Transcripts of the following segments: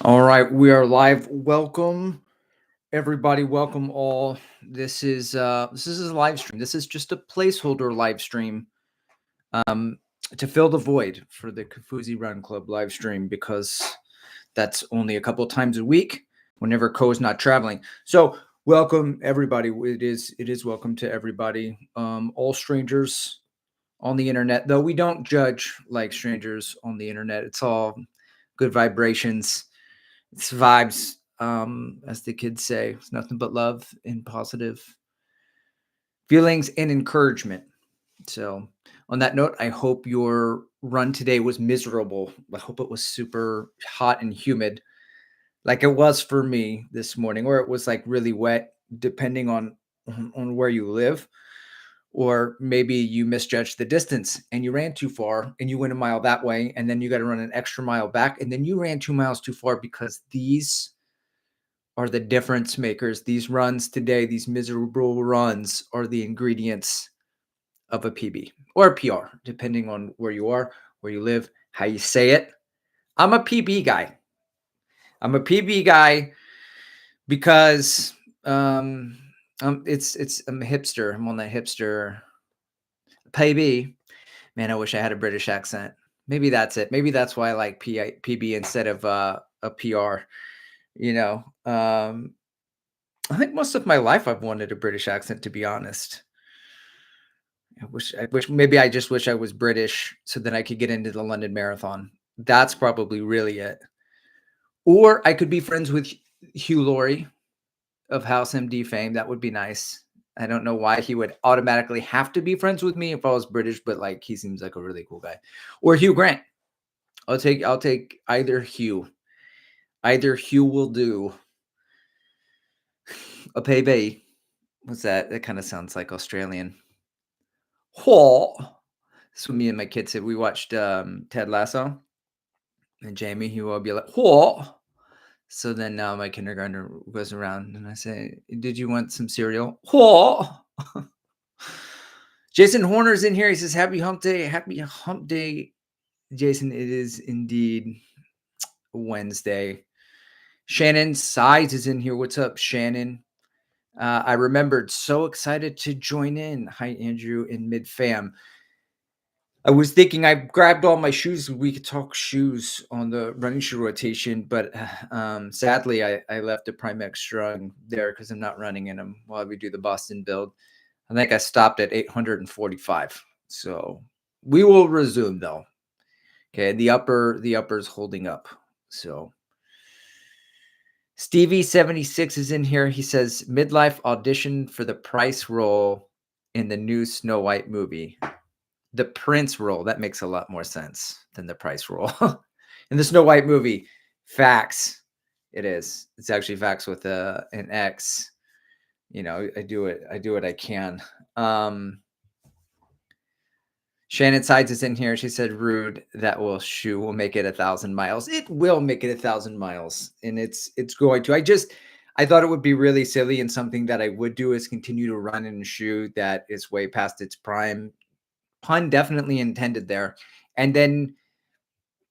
All right, we are live. Welcome everybody. Welcome all. This is a live stream. This is just a placeholder live stream um to fill the void for the Kafuzi Run Club live stream because that's only a couple of times a week whenever Ko's not traveling. So, welcome everybody. It is welcome to everybody. All strangers on the internet, though we don't judge like strangers on the internet. It's all good vibrations. It's vibes, as the kids say. It's nothing but love and positive feelings and encouragement. So, on that note, I hope your run today was miserable. I hope it was super hot and humid, like it was for me this morning, or it was like really wet, depending on where you live. Or maybe you misjudged the distance and you ran too far and you went a mile that way, and then you got to run an extra mile back, and then you ran 2 miles too far because these are the difference makers. These runs today, these miserable runs, are the ingredients of a PB or a PR, depending on where you are, where you live, how you say it. I'm a PB guy. I'm a PB guy because I'm a hipster. I'm on that hipster PB. Man, I wish I had a British accent. Maybe that's it. Maybe that's why I like PB instead of a PR. You know, I think most of my life I've wanted a British accent, to be honest. Maybe I just wish I was British so that I could get into the London Marathon. That's probably really it. Or I could be friends with Hugh Laurie of House MD fame. That would be nice. I don't know why he would automatically have to be friends with me if I was British, but like he seems like a really cool guy. Or Hugh Grant. I'll take either Hugh. Either Hugh will do. A payday. What's that? That kind of sounds like Australian. What? That's what me and my kids said. We watched Ted Lasso, and Jamie, he will be like, "What?" So then now my kindergartner goes around, and I say, "Did you want some cereal?" What? Jason Horner's in here. He says, "Happy Hump Day! Happy Hump Day, Jason." It is indeed Wednesday. Shannon Sides is in here. What's up, Shannon? I remembered. So excited to join in. Hi, Andrew in mid fam. I was thinking I grabbed all my shoes. We could talk shoes on the running shoe rotation, but sadly, I left the Prime strung there because I'm not running in them while we do the Boston build. I think I stopped at 845. So we will resume though. Okay, the upper's holding up. So Stevie76 is in here. He says midlife audition for the Price role in the new Snow White movie. The Prince role, that makes a lot more sense than the Price role. In the Snow White movie, facts. It is. It's actually facts with an X. You know, I do what I can. Shannon Sides is in here. She said, "Rude. That will make it 1,000 miles. It will make it 1,000 miles, and it's going to. I thought it would be really silly, and something that I would do is continue to run in a shoe that is way past its prime. Pun definitely intended there. And then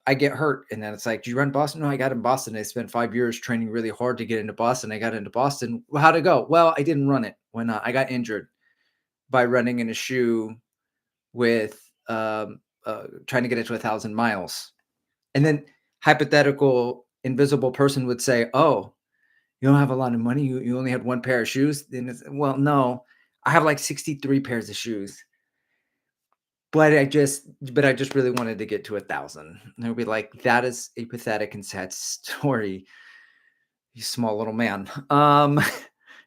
I get hurt. And then it's like, do you run Boston? No, I got in Boston. I spent 5 years training really hard to get into Boston. I got into Boston. Well, how'd it go? Well, I didn't run it. Why not? I got injured by running in a shoe with trying to get it to 1,000 miles. And then hypothetical invisible person would say, oh, you don't have a lot of money. You only had one pair of shoes. Then well, no, I have like 63 pairs of shoes. But I just really wanted to get to 1,000. And they'll be like, that is a pathetic and sad story. You small little man.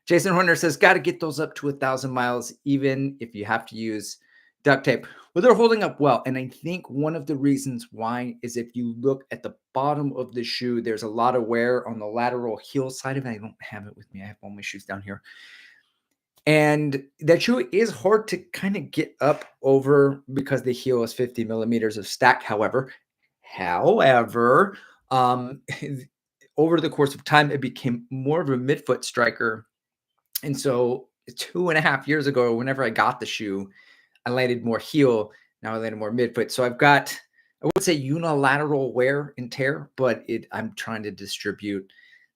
Jason Horner says, got to get those up to 1,000 miles, even if you have to use duct tape. Well, they're holding up well. And I think one of the reasons why is if you look at the bottom of the shoe, there's a lot of wear on the lateral heel side of it. I don't have it with me. I have all my shoes down here. And that shoe is hard to kind of get up over because the heel is 50 millimeters of stack. However, over the course of time, it became more of a midfoot striker. And so 2.5 years ago, whenever I got the shoe, I landed more heel. Now I landed more midfoot. So I've got I would say unilateral wear and tear, but I'm trying to distribute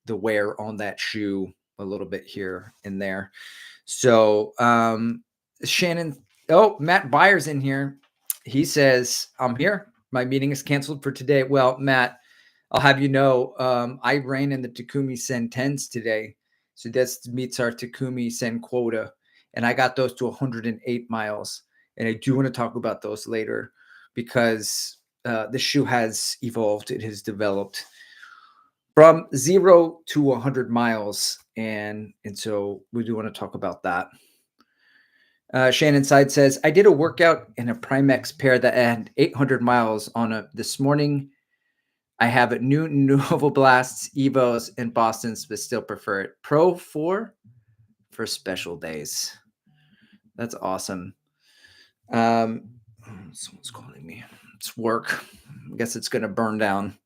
the wear on that shoe a little bit here and there. So, Shannon, oh, Matt Byers in here. He says, I'm here. My meeting is canceled for today. Well, Matt, I'll have you know, I ran in the Takumi Sen 10s today. So this meets our Takumi Sen quota. And I got those to 108 miles. And I do want to talk about those later because the shoe has evolved. It has developed from 0 to 100 miles. And so we do want to talk about that. Shannon Side says, I did a workout in a Primex pair that had 800 miles on it this morning. I have a new Novo Blasts, Evos, and Boston's, but still prefer it. Pro 4 for special days. That's awesome. Someone's calling me. It's work. I guess it's going to burn down.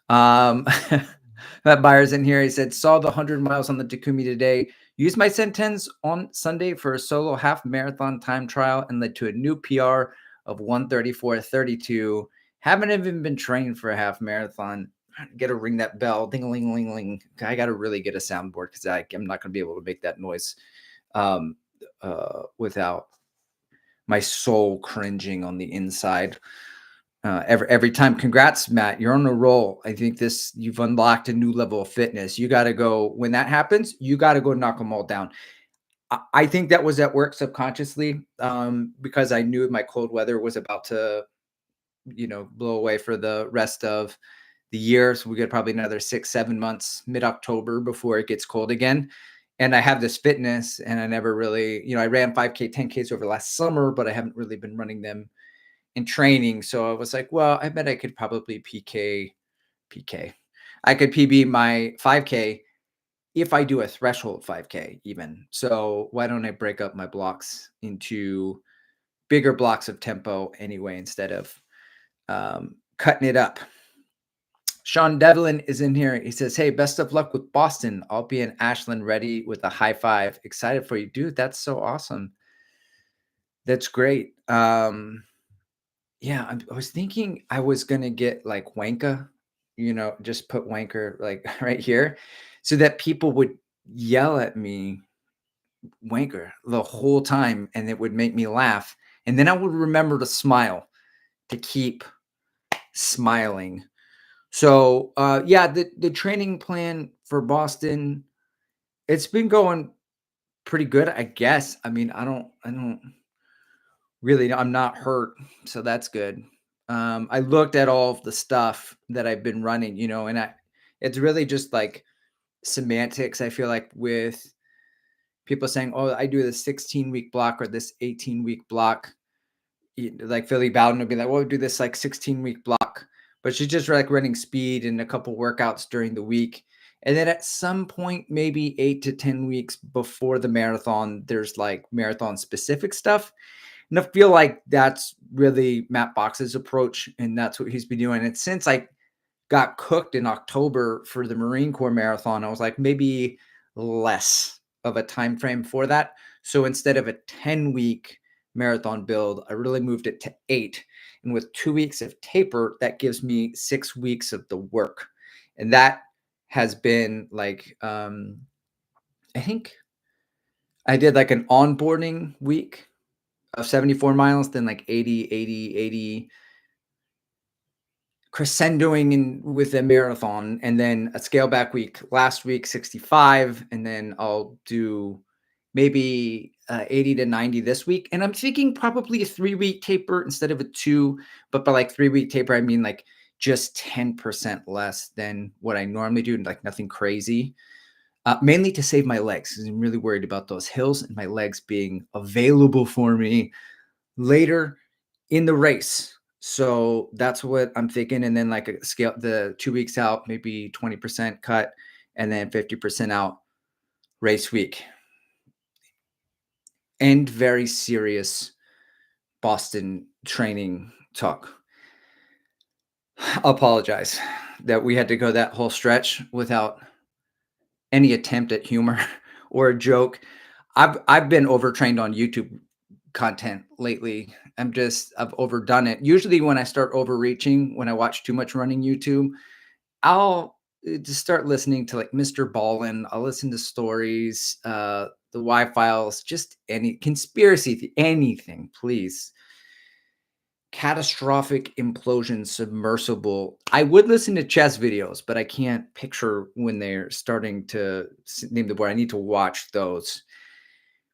Matt Byers in here. He said, saw the 100 miles on the Takumi today. Used my Centens on Sunday for a solo half marathon time trial and led to a new PR of 134.32. Haven't even been trained for a half marathon. Got to ring that bell. Ding, ling, ling, ling. I got to really get a soundboard because I'm not going to be able to make that noise without my soul cringing on the inside. Every time. Congrats, Matt. You're on a roll. I think you've unlocked a new level of fitness. You got to go, when that happens, you got to go knock them all down. I think that was at work subconsciously because I knew my cold weather was about to, blow away for the rest of the year. So we get probably another 6-7 months, mid-October before it gets cold again. And I have this fitness and I never really, I ran 5K, 10Ks over last summer, but I haven't really been running them in training. So I was like, well, I bet I could probably PK. I could PB my 5K if I do a threshold 5K even. So why don't I break up my blocks into bigger blocks of tempo anyway, instead of cutting it up. Sean Devlin is in here. He says, hey, best of luck with Boston. I'll be in Ashland ready with a high five. Excited for you. Dude, that's so awesome. That's great. Yeah, I was thinking I was gonna get like Wanka, just put Wanker like right here so that people would yell at me Wanker the whole time and it would make me laugh. And then I would remember to smile, to keep smiling. So yeah, the training plan for Boston, it's been going pretty good, I guess. I mean, I don't really, I'm not hurt, so that's good. I looked at all of the stuff that I've been running, and it's really just like semantics. I feel like with people saying, "Oh, I do this 16-week block or this 18-week block," like Philly Bowden would be like, "Well, do this like 16-week block," but she's just like running speed and a couple workouts during the week. And then at some point, maybe 8 to 10 weeks before the marathon, there's like marathon specific stuff. And I feel like that's really Matt Box's approach, and that's what he's been doing. And since I got cooked in October for the Marine Corps marathon, I was like, maybe less of a time frame for that. So instead of a 10-week marathon build, I really moved it to 8. And with 2 weeks of taper, that gives me 6 weeks of the work. And that has been like, I think I did like an onboarding week of 74 miles, then like 80, crescendoing in with a marathon, and then a scale back week last week, 65, and then I'll do maybe 80 to 90 this week. And I'm thinking probably a 3-week taper instead of a 2, but by like 3-week taper, I mean like just 10% less than what I normally do, like nothing crazy. Mainly to save my legs, because I'm really worried about those hills and my legs being available for me later in the race. So that's what I'm thinking. And then like a scale, the 2 weeks out, maybe 20% cut, and then 50% out race week. And very serious Boston training talk. I apologize that we had to go that whole stretch without any attempt at humor or a joke. I've been overtrained on YouTube content lately, I've overdone it. Usually when I start overreaching, when I watch too much running YouTube, I'll just start listening to like Mr. Ballin. I'll listen to stories, the Y files, just any conspiracy, anything, please. Catastrophic implosion submersible. I would listen to chess videos, but I can't picture when they're starting to name the board. I need to watch those.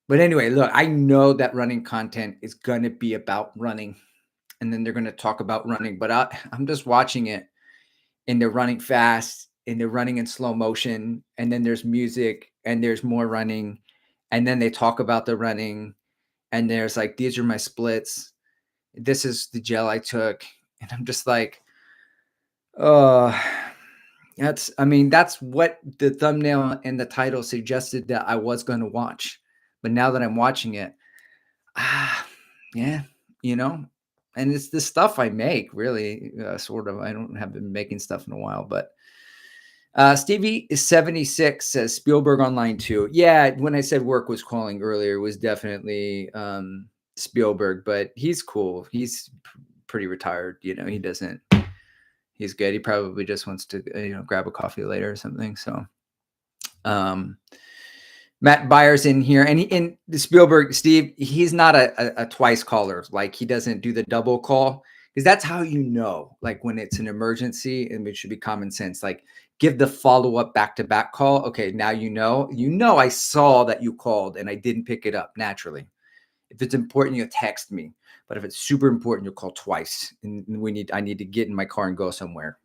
But anyway, look, I know that running content is going to be about running, and then they're going to talk about running, but I'm just watching it, and they're running fast, and they're running in slow motion, and then there's music, and there's more running, and then they talk about the running, and there's like, these are my splits. This is the gel I took. And I'm just like, oh, that's what the thumbnail and the title suggested that I was going to watch. But now that I'm watching it, ah, yeah, you know, and it's the stuff I make, really, sort of. I don't have been making stuff in a while, but Stevie is 76 says Spielberg online too. Yeah, when I said work was calling earlier, it was definitely Spielberg, but he's cool. He's pretty retired. He doesn't. He's good. He probably just wants to grab a coffee later or something. So, Matt Byers in here, and the Spielberg Steve, he's not a twice caller. Like, he doesn't do the double call, because that's how like when it's an emergency, and it should be common sense. Like, give the follow up back to back call. Okay, now I saw that you called and I didn't pick it up naturally. If it's important, you text me. But if it's super important, you'll call twice, and I need to get in my car and go somewhere.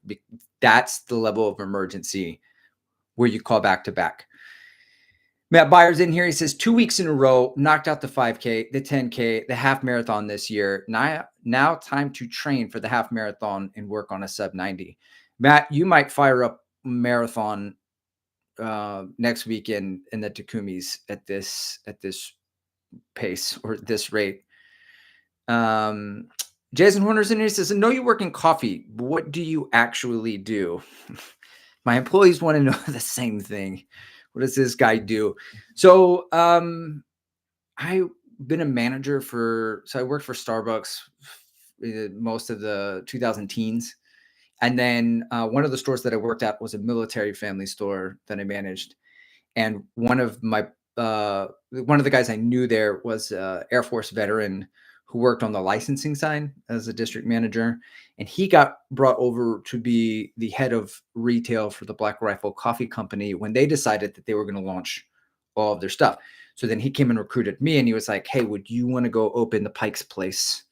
That's the level of emergency where you call back to back. Matt Byers in here. He says 2 weeks in a row, knocked out the 5K, the 10K, the half marathon this year. Now time to train for the half marathon and work on a sub 90. Matt, you might fire up marathon next weekend in the Takumis at this pace or this rate. Jason Horner's in here. He says, I know you work in coffee, but what do you actually do? My employees want to know the same thing. What does this guy do? So I've been a manager so I worked for Starbucks most of the 2000 teens. And then one of the stores that I worked at was a military family store that I managed. And one of the guys I knew there was an Air Force veteran who worked on the licensing side as a district manager. And he got brought over to be the head of retail for the Black Rifle Coffee Company when they decided that they were going to launch all of their stuff. So then he came and recruited me, and he was like, hey, would you want to go open the Pike's Place,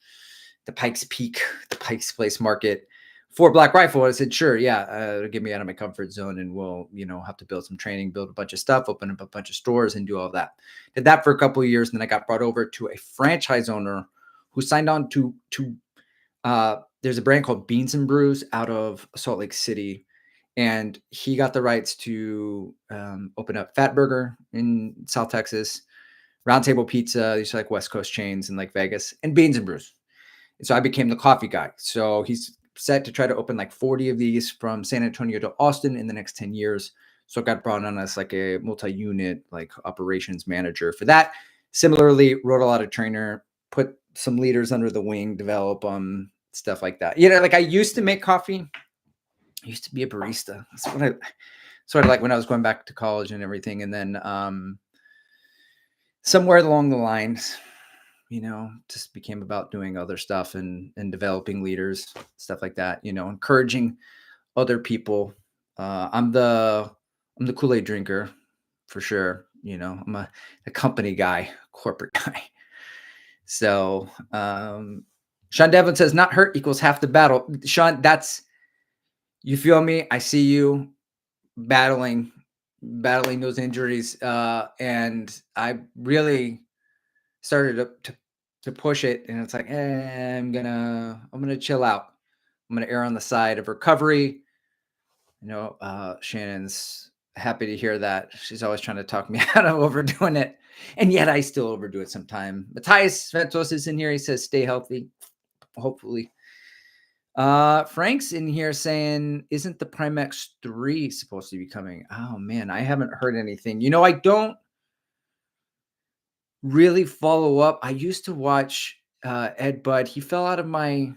the Pike's Peak, the Pike's Place market for Black Rifle? I said, sure. Yeah. Get me out of my comfort zone, and we'll, have to build some training, build a bunch of stuff, open up a bunch of stores, and do all that. Did that for a couple of years. And then I got brought over to a franchise owner who signed on to there's a brand called Beans and Brews out of Salt Lake City. And he got the rights to open up Fat Burger in South Texas, Round Table Pizza, these are like West Coast chains in like Vegas, and Beans and Brews. And so I became the coffee guy. So he's set to try to open like 40 of these from San Antonio to Austin in the next 10 years. So I got brought on as like a multi-unit like operations manager for that. Similarly, wrote a lot of trainer, put some leaders under the wing, develop stuff like that. Like I used to make coffee. I used to be a barista. That's what I sort of like when I was going back to college and everything. And then somewhere along the lines, just became about doing other stuff and developing leaders, stuff like that, encouraging other people. I'm the Kool-Aid drinker for sure. I'm a company guy, corporate guy. So Sean Devlin says not hurt equals half the battle. Sean, you feel me? I see you battling those injuries. And I really started to push it, and it's like, I'm gonna chill out. I'm gonna err on the side of recovery. Shannon's happy to hear that. She's always trying to talk me out of overdoing it, and yet I still overdo it sometime. Matthias Ventos is in here. He says, stay healthy, hopefully. Frank's in here saying, isn't the Primex 3 supposed to be coming? Oh man, I haven't heard anything. I don't really follow up. I used to watch Ed Bud, he fell out of my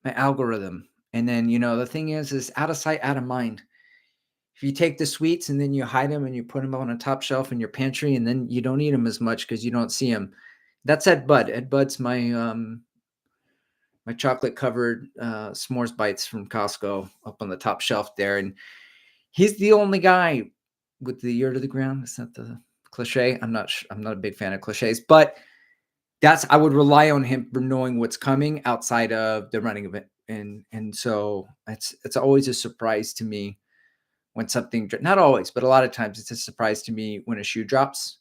algorithm. And then, the thing is out of sight, out of mind. If you take the sweets and then you hide them and you put them on a top shelf in your pantry, and then you don't eat them as much because you don't see them. That's Ed Bud. Ed Bud's my chocolate covered s'mores bites from Costco up on the top shelf there, and he's the only guy with the ear to the ground. Is that the cliche? I'm not a big fan of cliches, but I would rely on him for knowing what's coming outside of the running event, and so it's always a surprise to me when something, not always, but a lot of times it's a surprise to me when a shoe drops,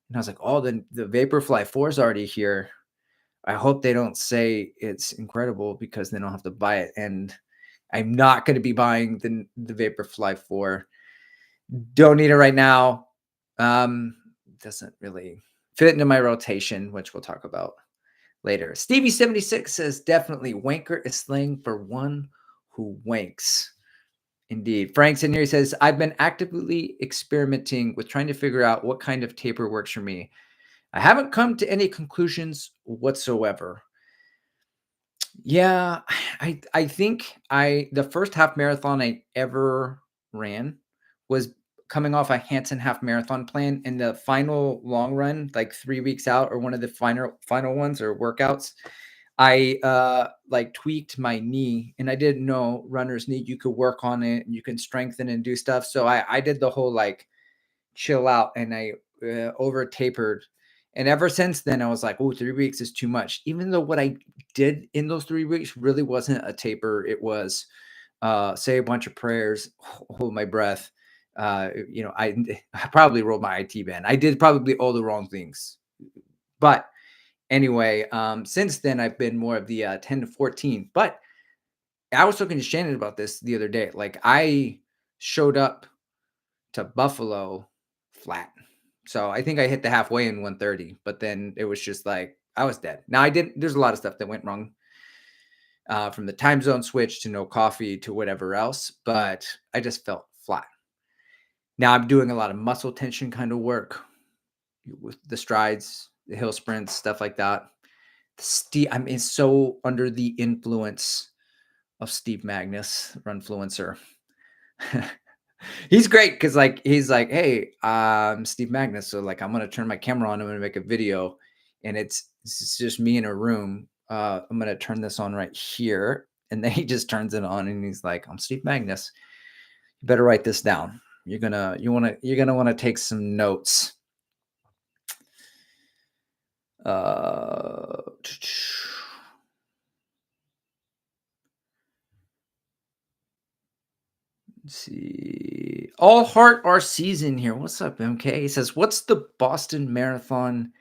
and I was like, oh, then the Vaporfly 4 is already here. I hope they don't say it's incredible because then I'll have to buy it, and I'm not going to be buying the Vaporfly 4. Don't need it right now. Doesn't really fit into my rotation, which we'll talk about later. Stevie76 says, definitely wanker is slang for one who wanks. Indeed. Frank's in here. He says, I've been actively experimenting with trying to figure out what kind of taper works for me. I haven't come to any conclusions whatsoever. Yeah, I think the first half marathon I ever ran was coming off a Hanson half marathon plan, and the final long run, like 3 weeks out, or one of the final ones or workouts, I like tweaked my knee, and I didn't know runner's knee, you could work on it and you can strengthen and do stuff. So I did the whole like chill out, and I over tapered. And ever since then, I was like, oh, 3 weeks is too much. Even though what I did in those 3 weeks really wasn't a taper. It was say a bunch of prayers, hold my breath. I probably rolled my IT band. I did probably all the wrong things. But anyway, since then, I've been more of the 10 to 14. But I was talking to Shannon about this the other day. Like, I showed up to Buffalo flat. So I think I hit the halfway in 130, but then it was just like I was dead. Now there's a lot of stuff that went wrong, from the time zone switch to no coffee to whatever else, but I just felt flat. Now I'm doing a lot of muscle tension kind of work with the strides, the hill sprints, stuff like that. I'm so under the influence of Steve Magnus, Runfluencer. He's great because he's like, hey, Steve Magnus. So like I'm gonna turn my camera on, I'm gonna make a video, and it's just me in a room. I'm gonna turn this on right here. And then he just turns it on and he's like, I'm Steve Magnus. You better write this down. You're gonna want to take some notes. Let's see. All Heart our season here. What's up, MK? He says, what's the Boston Marathon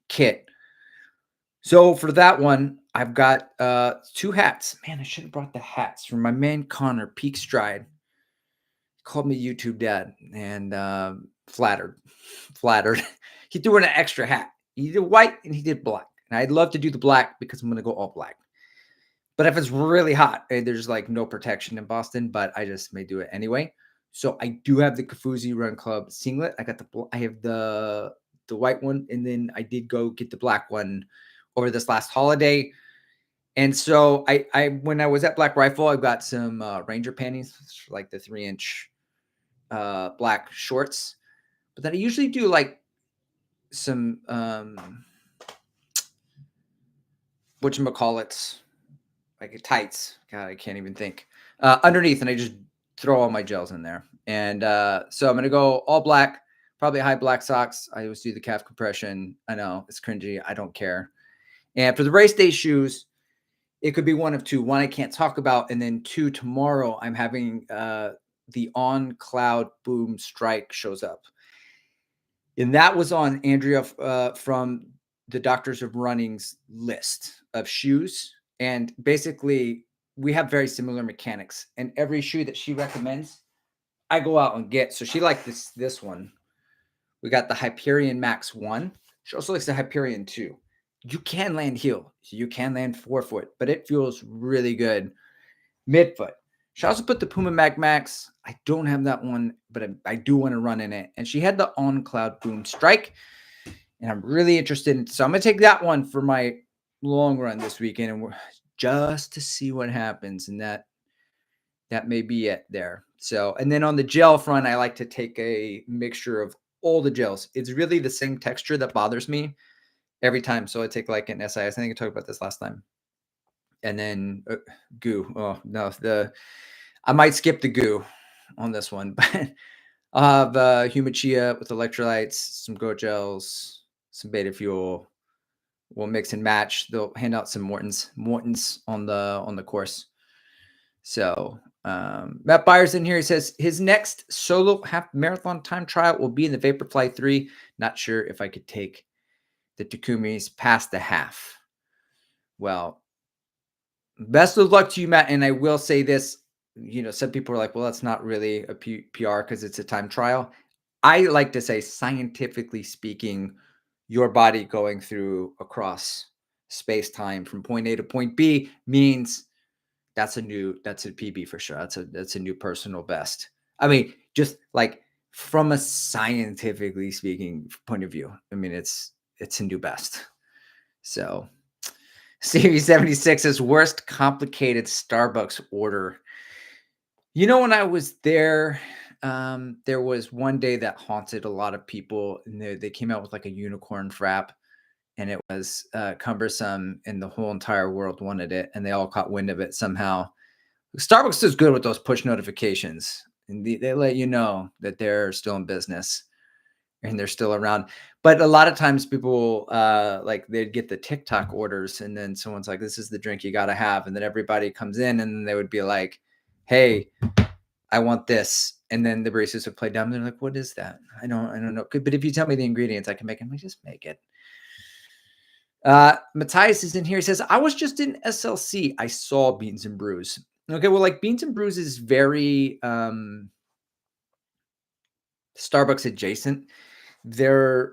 kit? So for that one, I've got 2 hats. Man, I should have brought the hats from my man Connor, Peak Stride. He called me YouTube dad, and flattered. He threw in an extra hat. He did white and he did black. And I'd love to do the black because I'm going to go all black. But if it's really hot, there's like no protection in Boston, but I just may do it anyway. So I do have the Kafuzi Run Club singlet. I have the white one, and then I did go get the black one over this last holiday. And so I when I was at Black Rifle, I got some Ranger panties, like the 3-inch black shorts. But then I usually do like some whatchamacallits, like tights. God, I can't even think. Underneath, and I just throw all my gels in there. And so I'm going to go all black, probably high black socks. I always do the calf compression. I know it's cringy. I don't care. And for the race day shoes, it could be one of two. One I can't talk about. And then 2, tomorrow I'm having the On Cloud Boom Strike shows up. And that was on Andrea from the Doctors of Running's list of shoes. And basically, we have very similar mechanics. And every shoe that she recommends, I go out and get. So she liked this one. We got the Hyperion Max 1. She also likes the Hyperion 2. You can land heel. You can land forefoot, but it feels really good midfoot. She also put the Puma Mag Max. I don't have that one, but I do want to run in it. And she had the On Cloud Boom Strike, and I'm really interested in. So I'm going to take that one for my long run this weekend, and we're just to see what happens, and that may be it there. So, and then on the gel front, I like to take a mixture of all the gels. It's really the same texture that bothers me every time. So I take like an SIS. I think I talked about this last time. And then goo. Oh no, I might skip the goo on this one, but I'll have humid chia with electrolytes, some goat gels, some beta fuel. We'll mix and match. They'll hand out some Mortons on the course. So Matt Byers in here. He says his next solo half marathon time trial will be in the Vaporfly 3. Not sure if I could take the Takumis past the half. Well, best of luck to you, Matt. And I will say this, some people are like, well, that's not really a PR because it's a time trial. I like to say, scientifically speaking, your body going through across space time from point A to point B means that's a PB for sure. That's a new personal best. I mean, just like from a scientifically speaking point of view, I mean, it's a new best. So CV76 is worst complicated Starbucks order. When I was there, there was one day that haunted a lot of people, and they came out with like a unicorn frap, and it was cumbersome, and the whole entire world wanted it, and they all caught wind of it somehow. Starbucks is good with those push notifications, and they let you know that they're still in business and they're still around. But a lot of times people like they'd get the TikTok orders, and then someone's like, this is the drink you got to have. And then everybody comes in and they would be like, hey, I want this. And then the baristas would play dumb. They're like, what is that? I don't know. But if you tell me the ingredients, I can make it. I just make it. Matthias is in here. He says, I was just in SLC. I saw Beans and Brews. Okay, well, like Beans and Brews is very Starbucks adjacent. They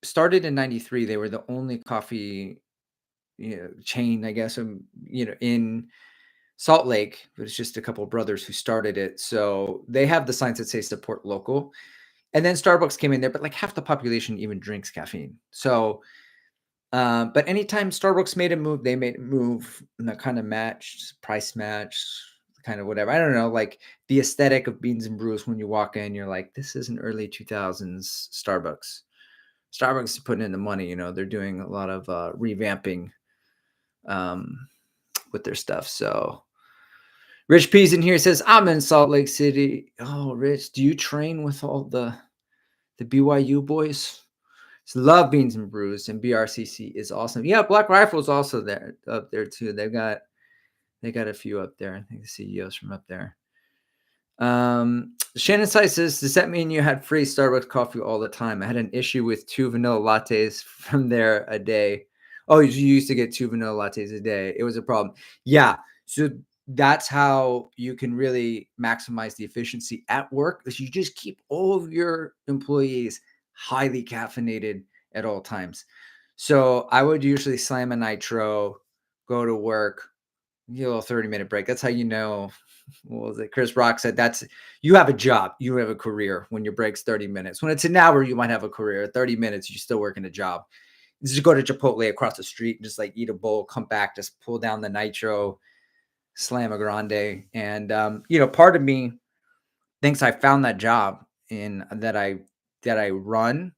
started in 93. They were the only coffee chain, I guess, in Salt Lake. It was just a couple of brothers who started it. So they have the signs that say support local. And then Starbucks came in there, but like half the population even drinks caffeine. So but anytime Starbucks made a move, they made a move and that kind of matched, price matched, kind of whatever. I don't know, like the aesthetic of Beans and Brews when you walk in, you're like, this is an early 2000s Starbucks. Starbucks is putting in the money, they're doing a lot of revamping with their stuff. So Rich P's in here says, I'm in Salt Lake City. Oh, Rich, do you train with all the BYU boys? Love Beans and Brews, and BRCC is awesome. Yeah, Black Rifle's also up there too. They got a few up there. I think the CEOs from up there. Shannon Sice says, does that mean you had free Starbucks coffee all the time? I had an issue with 2 vanilla lattes from there a day. Oh, you used to get 2 vanilla lattes a day. It was a problem. Yeah. So that's how you can really maximize the efficiency at work, is you just keep all of your employees highly caffeinated at all times. So I would usually slam a nitro, go to work, get a little 30-minute break. That's how what was it? Chris Rock said you have a job, you have a career when your break's 30 minutes. When it's an hour, you might have a career. 30 minutes, you're still working a job. Just go to Chipotle across the street and just like eat a bowl, come back, just pull down the nitro, slam a grande. And part of me thinks I found that job in that I run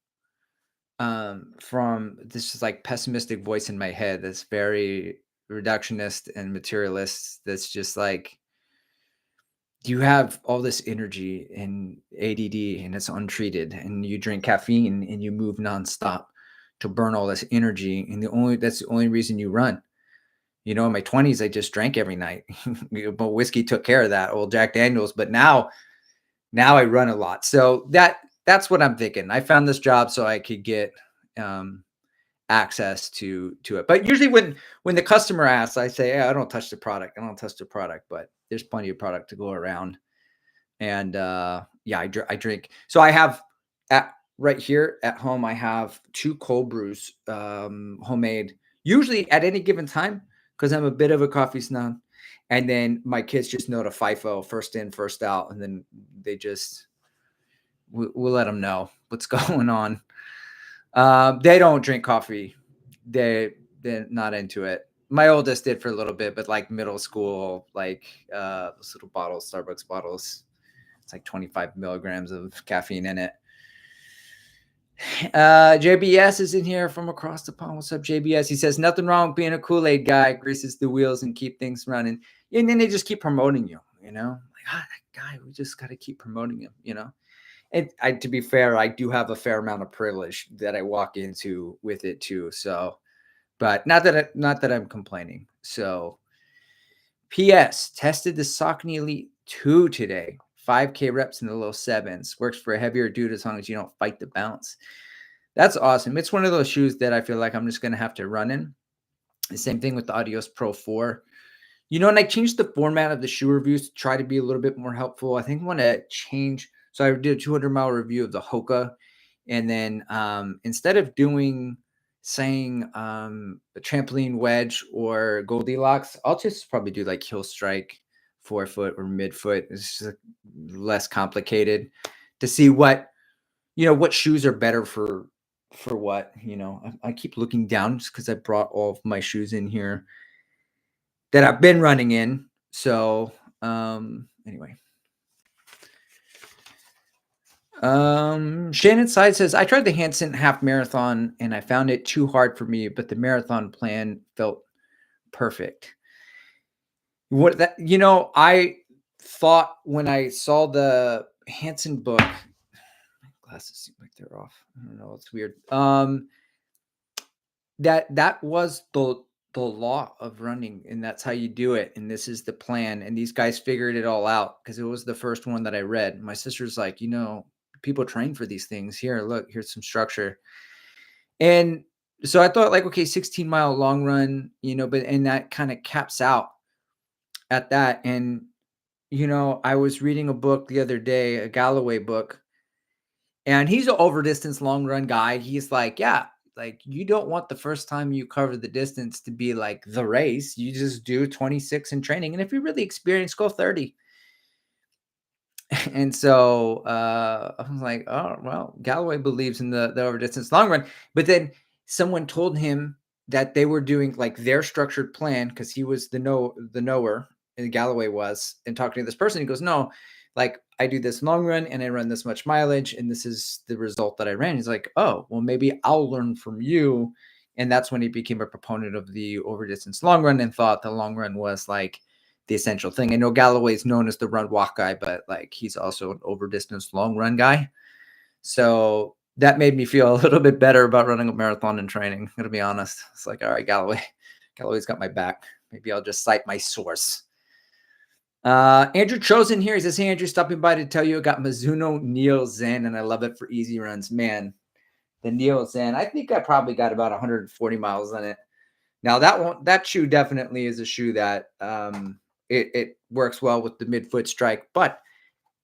from this is like pessimistic voice in my head that's very reductionist and materialist. That's just like, you have all this energy and ADD and it's untreated, and you drink caffeine and you move nonstop to burn all this energy. And that's the only reason you run. In my 20s, I just drank every night, but whiskey took care of that, old Jack Daniels. But now I run a lot. So that's what I'm thinking. I found this job so I could get access to it. But usually when the customer asks, I say, I don't touch the product. But there's plenty of product to go around. And I drink. So I have right here at home, I have 2 cold brews, homemade, usually at any given time, because I'm a bit of a coffee snob. And then my kids just know to FIFO, first in, first out. And then they just, we'll let them know what's going on. They don't drink coffee they're not into it. My oldest did for a little bit, but like middle school, like those little bottles, Starbucks bottles, it's like 25 milligrams of caffeine in it. JBS is in here from across the pond. What's up, JBS? He says nothing wrong with being a Kool-Aid guy, greases the wheels and keep things running. And then they just keep promoting you, you know, like, that guy, we just got to keep promoting him, you know. And to be fair, I do have a fair amount of privilege that I walk into with it too. So, but not that I'm complaining. So, P.S. Tested the Saucony Elite 2 today. 5K reps in the low sevens. Works for a heavier dude as long as you don't fight the bounce. That's awesome. It's one of those shoes that I feel like I'm just going to have to run in. The same thing with the Adios Pro 4. You know, and I changed the format of the shoe reviews to try to be a little bit more helpful. I think I want to change. So I did a 200-mile review of the Hoka. And then instead of saying a trampoline wedge or Goldilocks, I'll just probably do like heel strike, forefoot or midfoot. It's just less complicated to see what shoes are better for what, you know. I keep looking down just because I brought all of my shoes in here that I've been running in. So anyway. Shannon Side says, I tried the Hanson half marathon and I found it too hard for me, but the marathon plan felt perfect. I thought when I saw the Hanson book, my glasses seem like they're off. I don't know. It's weird. That was the law of running, and that's how you do it. And this is the plan. And these guys figured it all out because it was the first one that I read. My sister's like, people train for these things. Here, look, here's some structure. And so I thought like, okay, 16-mile long run, and that kind of caps out at that. And, I was reading a book the other day, a Galloway book, and he's an over distance long run guy. He's like, yeah, like you don't want the first time you cover the distance to be like the race. You just do 26 in training. And if you're really experienced, go 30. And so I was like, oh, well, Galloway believes in the over distance long run. But then someone told him that they were doing like their structured plan because he was the knower, and Galloway was, and talking to this person. He goes, no, like I do this long run and I run this much mileage and this is the result that I ran. He's like, oh, well, maybe I'll learn from you. And that's when he became a proponent of the over distance long run and thought the long run was like the essential thing. I know Galloway is known as the run walk guy, but like he's also an over distance long run guy. So that made me feel a little bit better about running a marathon and training. I'm gonna be honest. It's like, all right, Galloway's got my back. Maybe I'll just cite my source. Andrew Chosen here. He says, hey, Andrew, stopping by to tell you I got Mizuno Neo Zen and I love it for easy runs. Man, the Neo Zen, I think I probably got about 140 miles on it. Now that shoe definitely is a shoe that it works well with the midfoot strike, but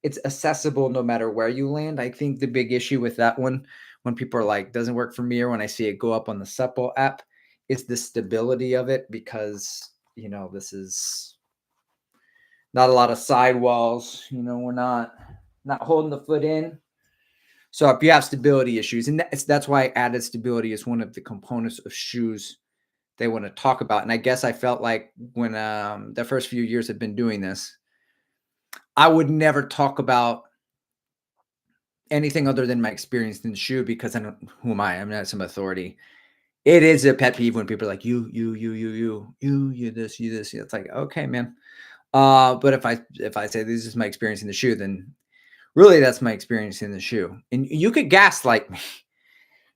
it's accessible no matter where you land. I think the big issue with that one, when people are like, doesn't work for me, or when I see it go up on the Supple app, is the stability of it because, this is not a lot of sidewalls. We're not holding the foot in. So if you have stability issues, and that's why added stability is one of the components of shoes they want to talk about. And I guess I felt like when the first few years I've been doing this, I would never talk about anything other than my experience in the shoe because who am I? I'm not some authority. It is a pet peeve when people are like, you this. It's like, okay, man. But if I say this is my experience in the shoe, then really that's my experience in the shoe. And you could gaslight me.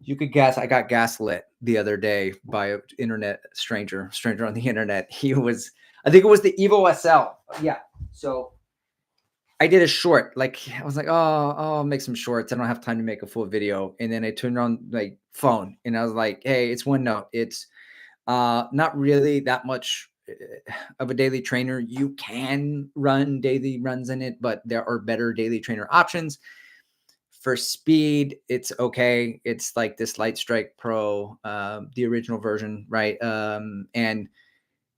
I got gaslit the other day by an internet stranger on the internet. I think it was the Evo SL. Yeah. So I did a short, like I was like, oh, I'll make some shorts. I don't have time to make a full video. And then I turned on like phone and I was like, hey, it's OneNote. It's not really that much of a daily trainer. You can run daily runs in it, but there are better daily trainer options. For speed, it's okay. It's like this Light Strike Pro, the original version, right? And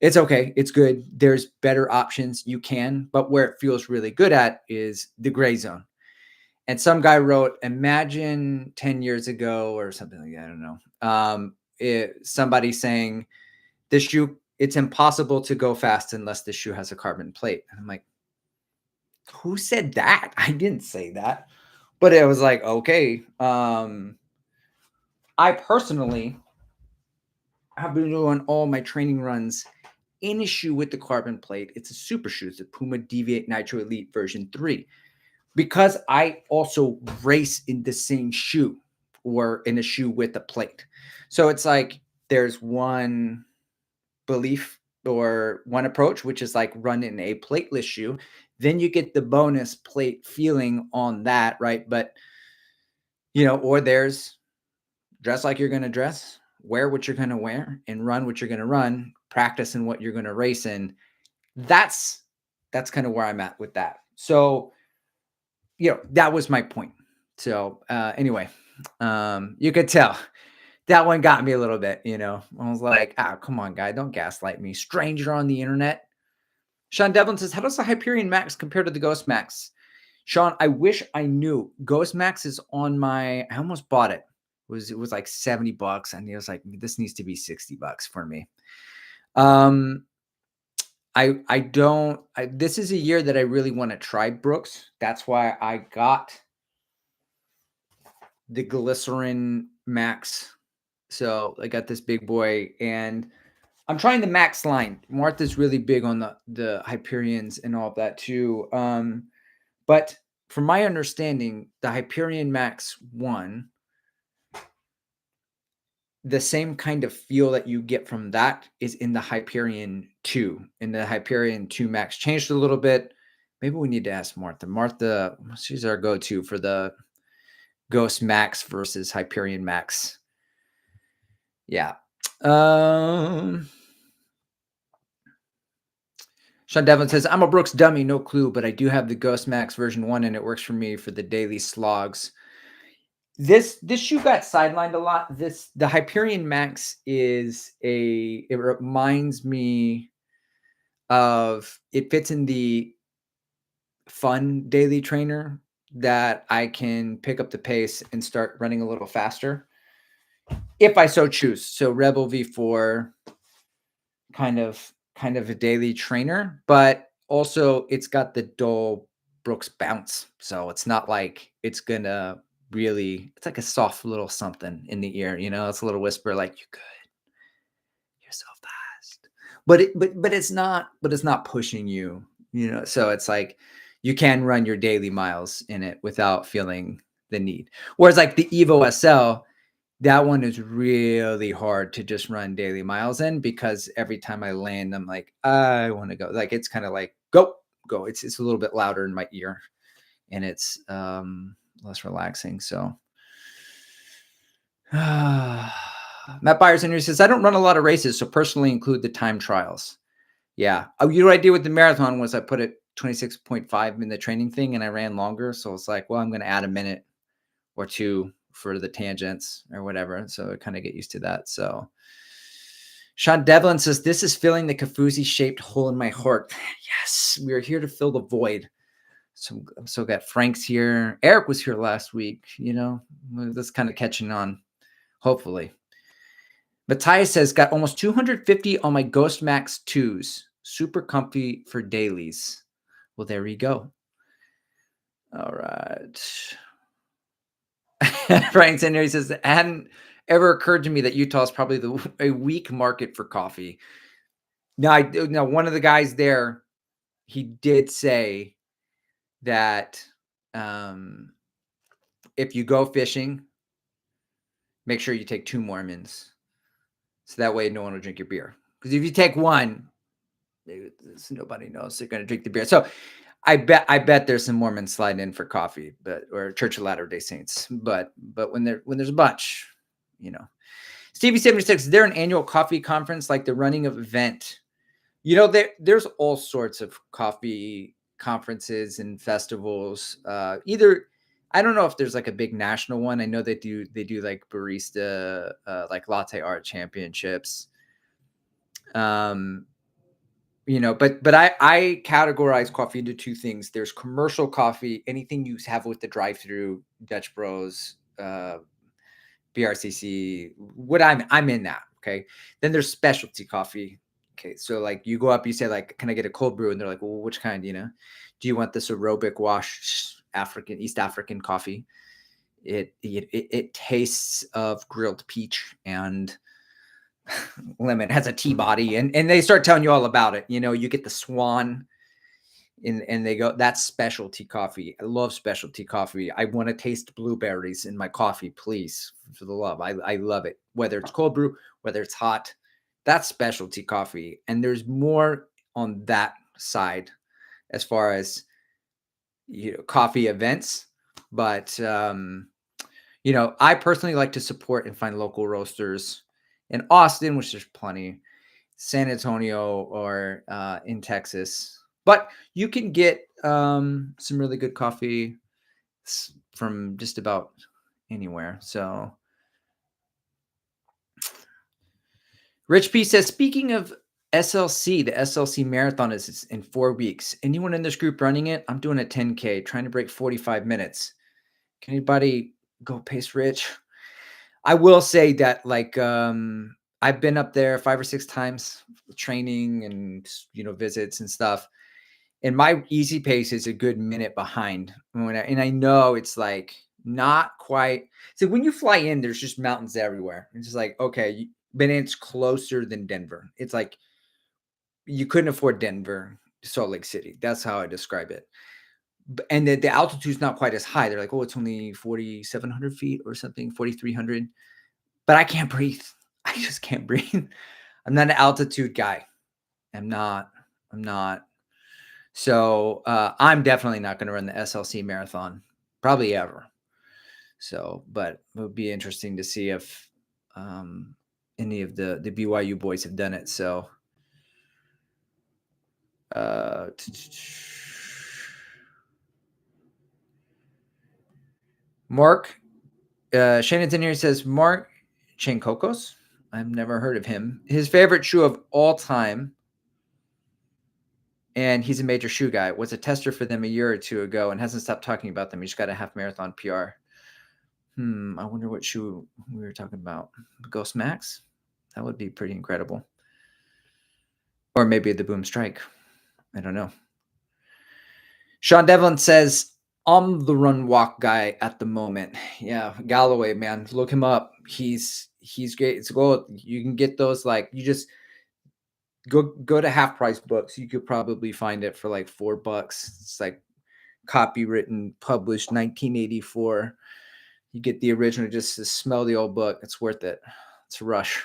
it's okay. It's good. There's better options you can, but where it feels really good at is the gray zone. And some guy wrote, imagine 10 years ago or something like that. I don't know. somebody saying this shoe, it's impossible to go fast unless the shoe has a carbon plate. And I'm like, who said that? I didn't say that. But it was like, okay. I personally have been doing all my training runs in a shoe with the carbon plate. It's a super shoe. It's a Puma Deviate Nitro Elite version 3. Because I also race in the same shoe or in a shoe with a plate. So it's like there's one belief or one approach, which is like run in a plateless shoe. Then you get the bonus plate feeling on that, right? But, or there's dress like you're going to dress, wear what you're going to wear, and run what you're going to run, practice in what you're going to race in. That's kind of where I'm at with that. So, that was my point. So anyway, you could tell that one got me a little bit, I was like, come on, guy, don't gaslight me. Stranger on the internet. Sean Devlin says, how does the Hyperion Max compare to the Ghost Max? Sean, I wish I knew. Ghost Max is on I almost bought it. It was like $70. And he was like, this needs to be $60 for me. This is a year that I really want to try Brooks. That's why I got the Glycerin Max. So I got this big boy and I'm trying the Max line. Martha's really big on the Hyperions and all of that too. But from my understanding, the Hyperion Max 1, the same kind of feel that you get from that is in the Hyperion 2. And the Hyperion 2 Max changed a little bit. Maybe we need to ask Martha. Martha, she's our go-to for the Ghost Max versus Hyperion Max. Yeah. Sean Devlin says, I'm a Brooks dummy, no clue, but I do have the Ghost Max version 1 and it works for me for the daily slogs. This shoe got sidelined a lot. The Hyperion Max it reminds me of, it fits in the fun daily trainer that I can pick up the pace and start running a little faster if I so choose. So Rebel V4, kind of a daily trainer, but also it's got the dull Brooks bounce. So it's not like it's gonna it's like a soft little something in the ear, it's a little whisper like, you're good, you're so fast, but it's not pushing you, so it's like you can run your daily miles in it without feeling the need. Whereas like the Evo SL, that one is really hard to just run daily miles in, because every time I land, I'm like, I want to go. Like, it's kind of like, go. It's a little bit louder in my ear, and it's less relaxing. So Matt Byers in says, I don't run a lot of races, so personally include the time trials. Yeah. What I did with the marathon was I put it 26.5 in the training thing, and I ran longer. So it's like, well, I'm going to add a minute or two for the tangents or whatever. So I kind of get used to that. So Sean Devlin says, this is filling the Kafuzi shaped hole in my heart. Yes, we are here to fill the void. So got Frank's here. Eric was here last week, that's kind of catching on, hopefully. Matthias says, got almost 250 on my Ghost Max 2s. Super comfy for dailies. Well, there we go. All right. Frank's in there. He says, it hadn't ever occurred to me that Utah is probably a weak market for coffee. Now, one of the guys there, he did say that if you go fishing, make sure you take 2 Mormons. So that way no one will drink your beer. Because if you take one, nobody knows they're going to drink the beer. So I bet there's some Mormons sliding in for coffee, or Church of Latter-day Saints. But when there's a bunch, Stevie 76, is there an annual coffee conference like the running of event? There's all sorts of coffee conferences and festivals. I don't know if there's like a big national one. I know they do like barista, like latte art championships. But I categorize coffee into 2 things. There's commercial coffee, anything you have with the drive-through, Dutch Bros, BRCC, what I'm in that. Okay. Then there's specialty coffee. Okay. So like you go up, you say like, can I get a cold brew? And they're like, well, which kind, do you want this aerobic wash East African coffee? It tastes of grilled peach and lemon. It has a tea body, and they start telling you all about it. You get the swan, and they go, that's specialty coffee. I love specialty coffee. I want to taste blueberries in my coffee, please, for the love. I love it, whether it's cold brew, whether it's hot. That's specialty coffee, and there's more on that side as far as coffee events. But I personally like to support and find local roasters in Austin, which there's plenty, San Antonio, or in Texas. But you can get some really good coffee from just about anywhere. So Rich P says, speaking of SLC, the SLC marathon is in 4 weeks. Anyone in this group running it? I'm doing a 10K, trying to break 45 minutes. Can anybody go pace Rich? I will say that I've been up there 5 or 6 times training and visits and stuff. And my easy pace is a good minute behind. And I know it's like not quite. So when you fly in, there's just mountains everywhere. It's just like, okay, but it's closer than Denver. It's like you couldn't afford Denver, Salt Lake City. That's how I describe it. And the altitude's not quite as high. They're like, oh, it's only 4,700 feet or something, 4,300. But I can't breathe. I just can't breathe. I'm not an altitude guy. I'm not. So I'm definitely not going to run the SLC marathon, probably ever. So, but it would be interesting to see if any of the BYU boys have done it. So, Mark Shannon's in here. Says Mark Chankokos. I've never heard of him. His favorite shoe of all time, and he's a major shoe guy, was a tester for them a year or two ago and hasn't stopped talking about them. He just got a half marathon PR. I wonder what shoe we were talking about. Ghost Max? That would be pretty incredible. Or maybe the Boom Strike. I don't know. Sean Devlin says, I'm the run walk guy at the moment. Yeah, Galloway, man. Look him up. He's great. It's gold. You can get those, like, you just go to half price books. You could probably find it for like $4. It's like copywritten, published 1984. You get the original just to smell the old book. It's worth it. It's a rush.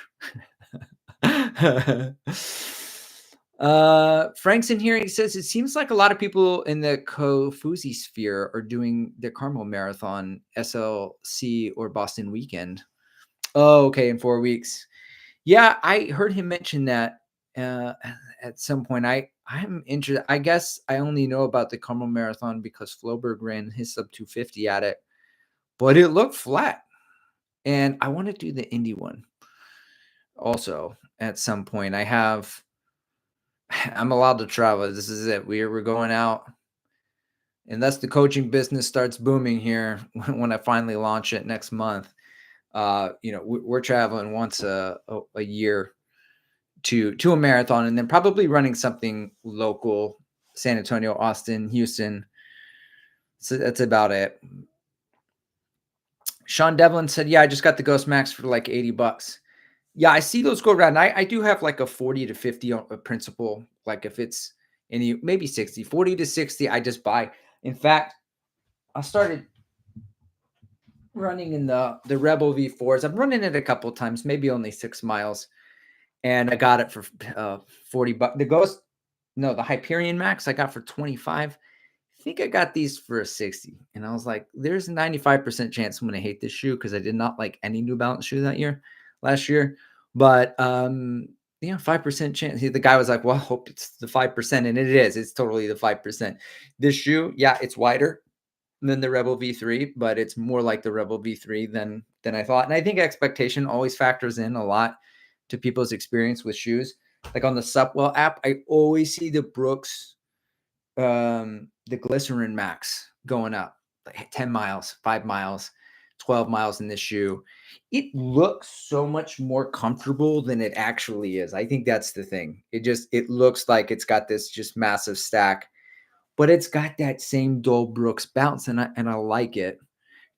Frank's in here. He says, it seems like a lot of people in the Kofuzi sphere are doing the Carmel Marathon, SLC, or Boston Weekend. Oh, okay, in 4 weeks. Yeah, I heard him mention that at some point. I'm interested. I guess I only know about the Carmel Marathon because Floberg ran his sub 250 at it, but it looked flat. And I want to do the Indy one also at some point. I'm allowed to travel. This is it. We're going out. Unless the coaching business starts booming here when I finally launch it next month. We're traveling once a year to a marathon, and then probably running something local, San Antonio, Austin, Houston. So that's about it. Sean Devlin said, yeah, I just got the Ghost Max for like $80. Yeah, I see those go around. I do have like a 40 to 50 principle. Like if it's maybe 60, 40 to 60, I just buy. In fact, I started running in the Rebel V4s. I'm running it a couple times, maybe only 6 miles. And I got it for $40. The Hyperion Max I got for 25. I think I got these for a 60. And I was like, there's a 95% chance I'm going to hate this shoe because I did not like any New Balance shoe last year. But 5% chance. The guy was like, well, I hope it's the 5%. And it is. It's totally the 5%. This shoe, yeah, it's wider than the Rebel V3, but it's more like the Rebel V3 than I thought. And I think expectation always factors in a lot to people's experience with shoes. Like on the Supwell app, I always see the Brooks, the Glycerin Max going up like 10 miles, 5 miles. 12 miles in this shoe. It looks so much more comfortable than it actually is. I think that's the thing. It looks like it's got this just massive stack, but it's got that same Dole Brooks bounce, and I like it.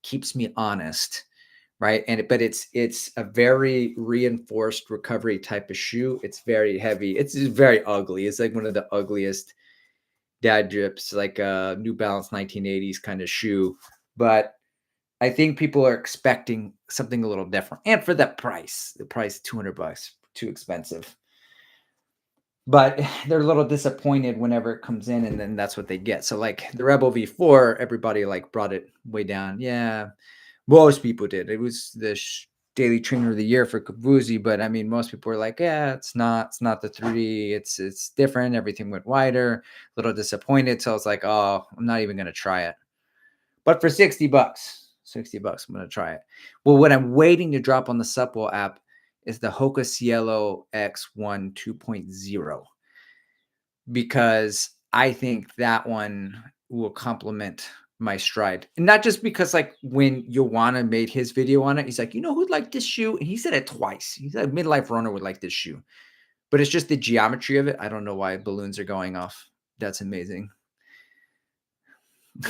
Keeps me honest, right? But it's a very reinforced recovery type of shoe. It's very heavy. It's just very ugly. It's like one of the ugliest dad drips, like a New Balance 1980s kind of shoe. But I think people are expecting something a little different. And for that price, the price $200, too expensive. But they're a little disappointed whenever it comes in, and then that's what they get. So like the Rebel V4, everybody like brought it way down. Yeah, most people did. It was the daily trainer of the year for Kavuzi, but I mean, most people were like, "Yeah, it's not the 3D. It's different. Everything went wider." A little disappointed, so I was like, "Oh, I'm not even gonna try it." But for $60, I'm gonna try it. Well, what I'm waiting to drop on the Supple app is the Hoka Cielo X1 2.0 because I think that one will complement my stride. And not just because like when Joanna made his video on it, he's like, you know who'd like this shoe? And he said it twice. He said midlife runner would like this shoe. But it's just the geometry of it. I don't know why balloons are going off. That's amazing.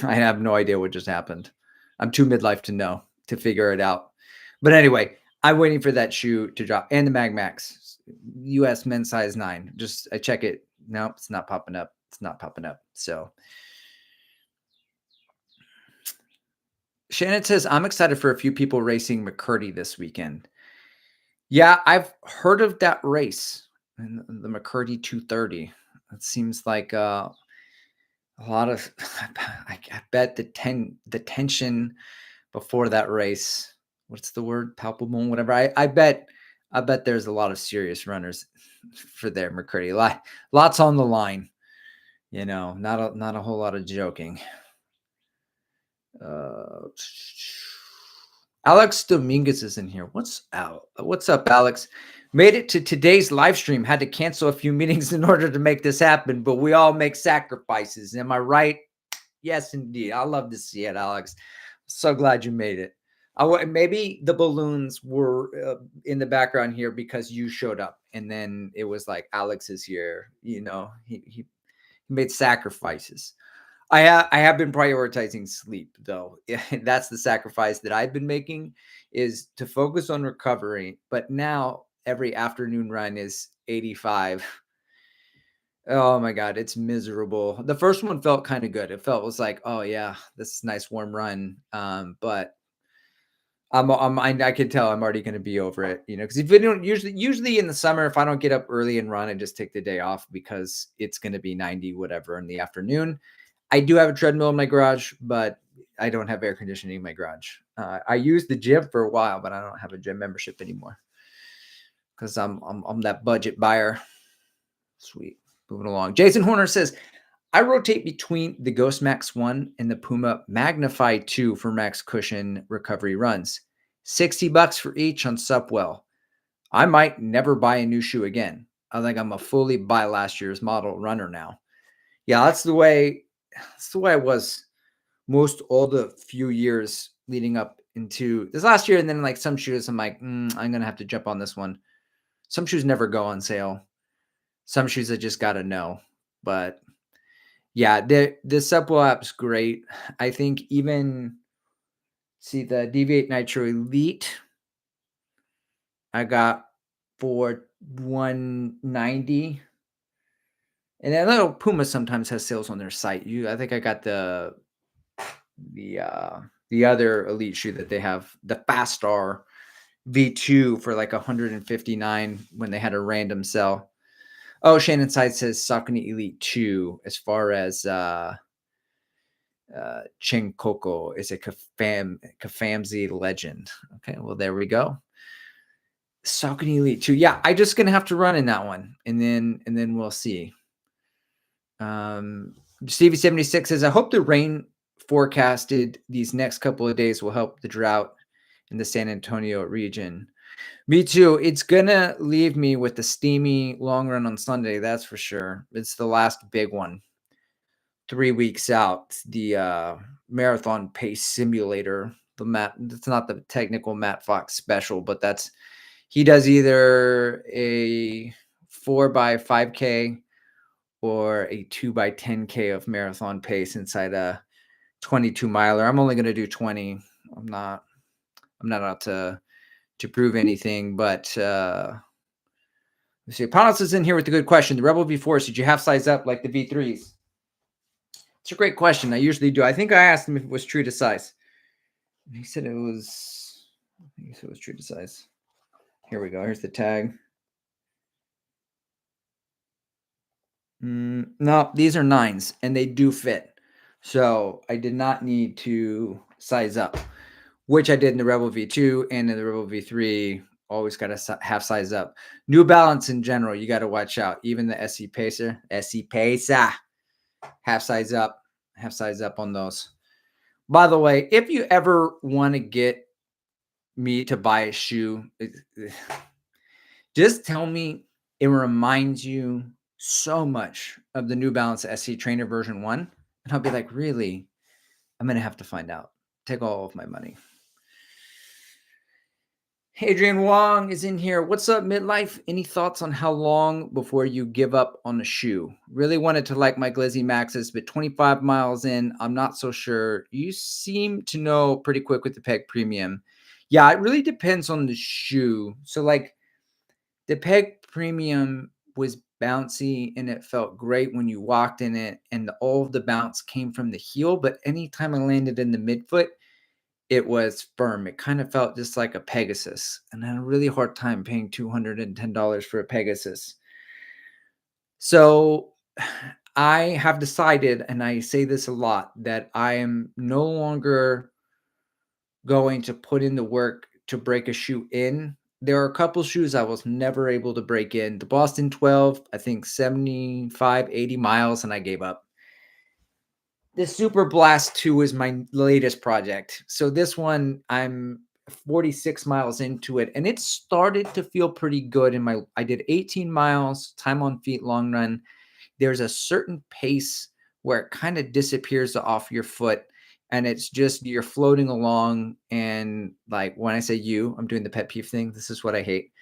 I have no idea what just happened. I'm too midlife to know, to figure it out. But anyway, I'm waiting for that shoe to drop and the Mag Max US men's size 9. Just I check it. No, it's not popping up. It's not popping up. So Shannon says, I'm excited for a few people racing McCurdy this weekend. Yeah, I've heard of that race, and the McCurdy 230. It seems like a lot of, I bet the tension before that race, what's the word? Palpable, whatever. I bet there's a lot of serious runners for their McCurdy. Lots on the line, not a whole lot of joking. Alex Dominguez is in here. What's up, Alex? Made it to today's live stream. Had to cancel a few meetings in order to make this happen, but we all make sacrifices. Am I right? Yes, indeed. I love to see it, Alex. So glad you made it. Maybe the balloons were in the background here because you showed up, and then it was like Alex is here. He made sacrifices. I have been prioritizing sleep though. That's the sacrifice that I've been making is to focus on recovery. But now every afternoon run is 85. Oh my God, it's miserable. The first one felt kind of good. It was like, oh yeah, this is a nice warm run. But I can tell I'm already going to be over it, because if you don't usually in the summer, if I don't get up early and run, I just take the day off because it's going to be 90 whatever in the afternoon. I do have a treadmill in my garage, but I don't have air conditioning in my garage. I used the gym for a while, but I don't have a gym membership anymore because I'm that budget buyer. Sweet. Moving along. Jason Horner says, I rotate between the Ghost Max 1 and the Puma Magnify 2 for max cushion recovery runs. $60 for each on Supwell. I might never buy a new shoe again. I think I'm a fully buy last year's model runner now. Yeah, that's the way I was most all the few years leading up into this last year. And then like some shoes, I'm like, I'm going to have to jump on this one. Some shoes never go on sale. Some shoes I just got to know. But yeah, the Supwell app's great. I think even the Deviate Nitro Elite I got for $190. And then little Puma sometimes has sales on their site. I think I got the other Elite shoe that they have, the Fast Star V2 for like $159 when they had a random sell. Oh, Shannon Side says Saucony Elite 2 as far as Chen Coco is a Kafamzi legend. Okay, well, there we go. Saucony Elite 2. Yeah, I just gonna have to run in that one, and then we'll see. Stevie76 says, I hope the rain forecasted these next couple of days will help the drought in the San Antonio region. Me too. It's gonna leave me with the steamy long run on Sunday, that's for sure. It's the last big one. 3 weeks out, the marathon pace simulator, the Matt. It's not the technical Matt Fox special, but that's he does either a 4x5K or a 2x10K of marathon pace inside a 22 miler. I'm only going to do 20. I'm not. I'm not out to prove anything, but let's see. Panos is in here with a good question. The Rebel V4s, did you half size up like the V3s? It's a great question. I usually do. I think I asked him if it was true to size. He said it was. I think he said it was true to size. Here we go. Here's the tag. No, these are 9s and they do fit. So I did not need to size up, which I did in the Rebel V2 and in the Rebel V3. Always got to half size up. New Balance in general, you got to watch out. Even the SC Pacer, half size up on those. By the way, if you ever want to get me to buy a shoe, just tell me it reminds you so much of the New Balance SC Trainer version 1. And I'll be like, really? I'm going to have to find out. Take all of my money. Adrian Wong is in here. What's up, midlife? Any thoughts on how long before you give up on a shoe? Really wanted to like my Glizzy Maxes, but 25 miles in, I'm not so sure. You seem to know pretty quick with the Peg Premium. Yeah, it really depends on the shoe. So like the Peg Premium was bouncy and it felt great when you walked in it, and all of the bounce came from the heel. But anytime I landed in the midfoot, it was firm. It kind of felt just like a Pegasus, and I had a really hard time paying $210 for a Pegasus. So I have decided, and I say this a lot, that I am no longer going to put in the work to break a shoe in. There are a couple shoes I was never able to break in. The Boston 12, I think 75, 80 miles, and I gave up. The Super Blast 2 is my latest project. So this one, I'm 46 miles into it, and it started to feel pretty good. I did 18 miles, time on feet, long run. There's a certain pace where it kind of disappears off your foot, and it's just you're floating along. And like when I say I'm doing the pet peeve thing. This is what I hate.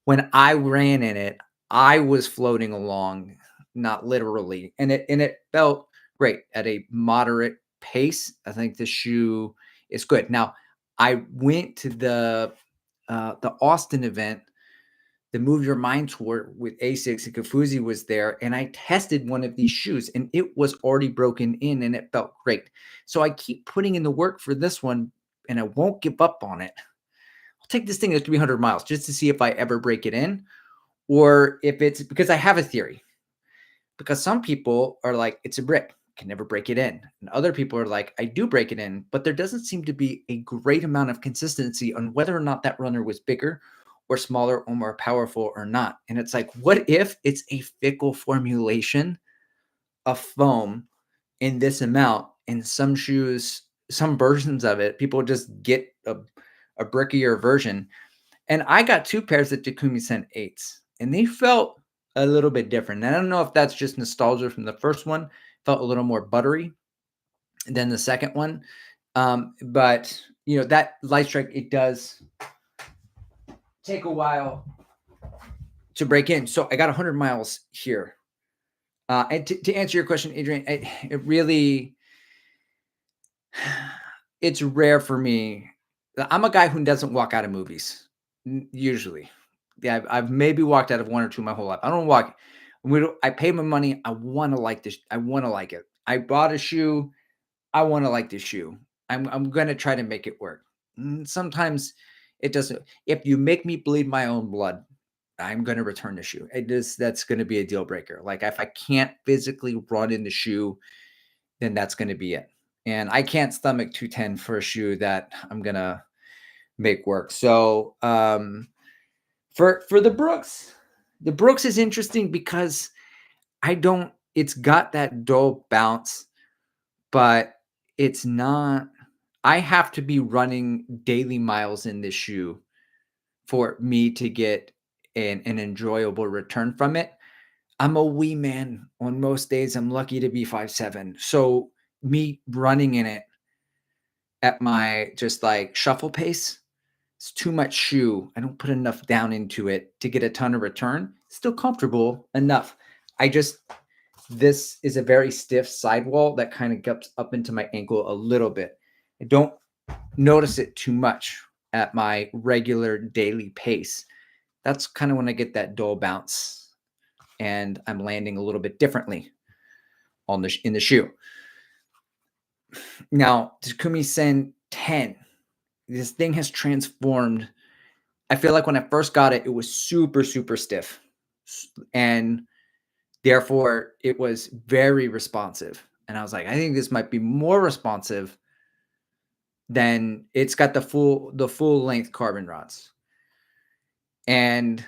When I ran in it, I was floating along, not literally, and it felt great at a moderate pace. I think the shoe is good. Now, I went to the Austin event, the Move Your Mind tour with ASICS, and Kafuzi was there, and I tested one of these shoes, and it was already broken in, and it felt great. So I keep putting in the work for this one, and I won't give up on it. I'll take this thing at 300 miles just to see if I ever break it in, or if it's because I have a theory. Because some people are like, it's a brick, can never break it in. And other people are like, I do break it in, but there doesn't seem to be a great amount of consistency on whether or not that runner was bigger or smaller or more powerful or not. And it's like, what if it's a fickle formulation of foam in this amount? In some shoes, some versions of it, people just get a brickier version. And I got 2 pairs of Takumi Sen 8s, and they felt a little bit different. And I don't know if that's just nostalgia from the first one. Felt a little more buttery than the second one. But, that light strike, it does take a while to break in. So I got 100 miles here. And to answer your question, Adrian, it really, it's rare for me. I'm a guy who doesn't walk out of movies, usually. Yeah, I've maybe walked out of 1 or 2 my whole life. I don't walk. I pay my money. I want to like this. I want to like it. I bought a shoe. I want to like this shoe. I'm going to try to make it work. Sometimes it doesn't. If you make me bleed my own blood, I'm going to return the shoe. That's going to be a deal breaker. Like if I can't physically run in the shoe, then that's going to be it. And I can't stomach 210 for a shoe that I'm going to make work. So, for the Brooks is interesting because it's got that dull bounce, but it's not. I have to be running daily miles in this shoe for me to get an enjoyable return from it. I'm a wee man on most days. I'm lucky to be 5'7". So me running in it at my just like shuffle pace. It's too much shoe. I don't put enough down into it to get a ton of return. Still comfortable enough. I just, this is a very stiff sidewall that kind of gets up into my ankle a little bit. I don't notice it too much at my regular daily pace. That's kind of when I get that dull bounce and I'm landing a little bit differently on the in the shoe. Now, Takumi Sen 10, this thing has transformed. I feel like when I first got it, it was super, super stiff. And therefore, it was very responsive. And I was like, I think this might be more responsive than it's got the full length carbon rods. And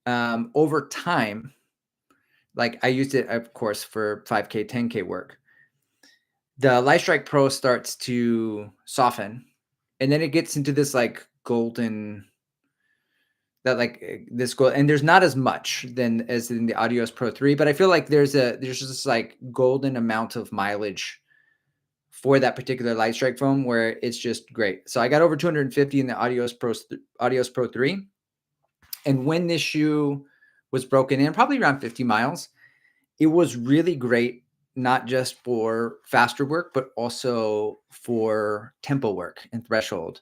over time, like I used it, of course, for 5K, 10K work. The Light Strike Pro starts to soften, and then it gets into this like golden, that like this gold, and there's not as much than as in the Audios Pro 3, but I feel like there's just this like golden amount of mileage for that particular Light Strike foam where it's just great. So I got over 250 in the Audios Pro 3. And when this shoe was broken in, probably around 50 miles, it was really great, not just for faster work, but also for tempo work and threshold.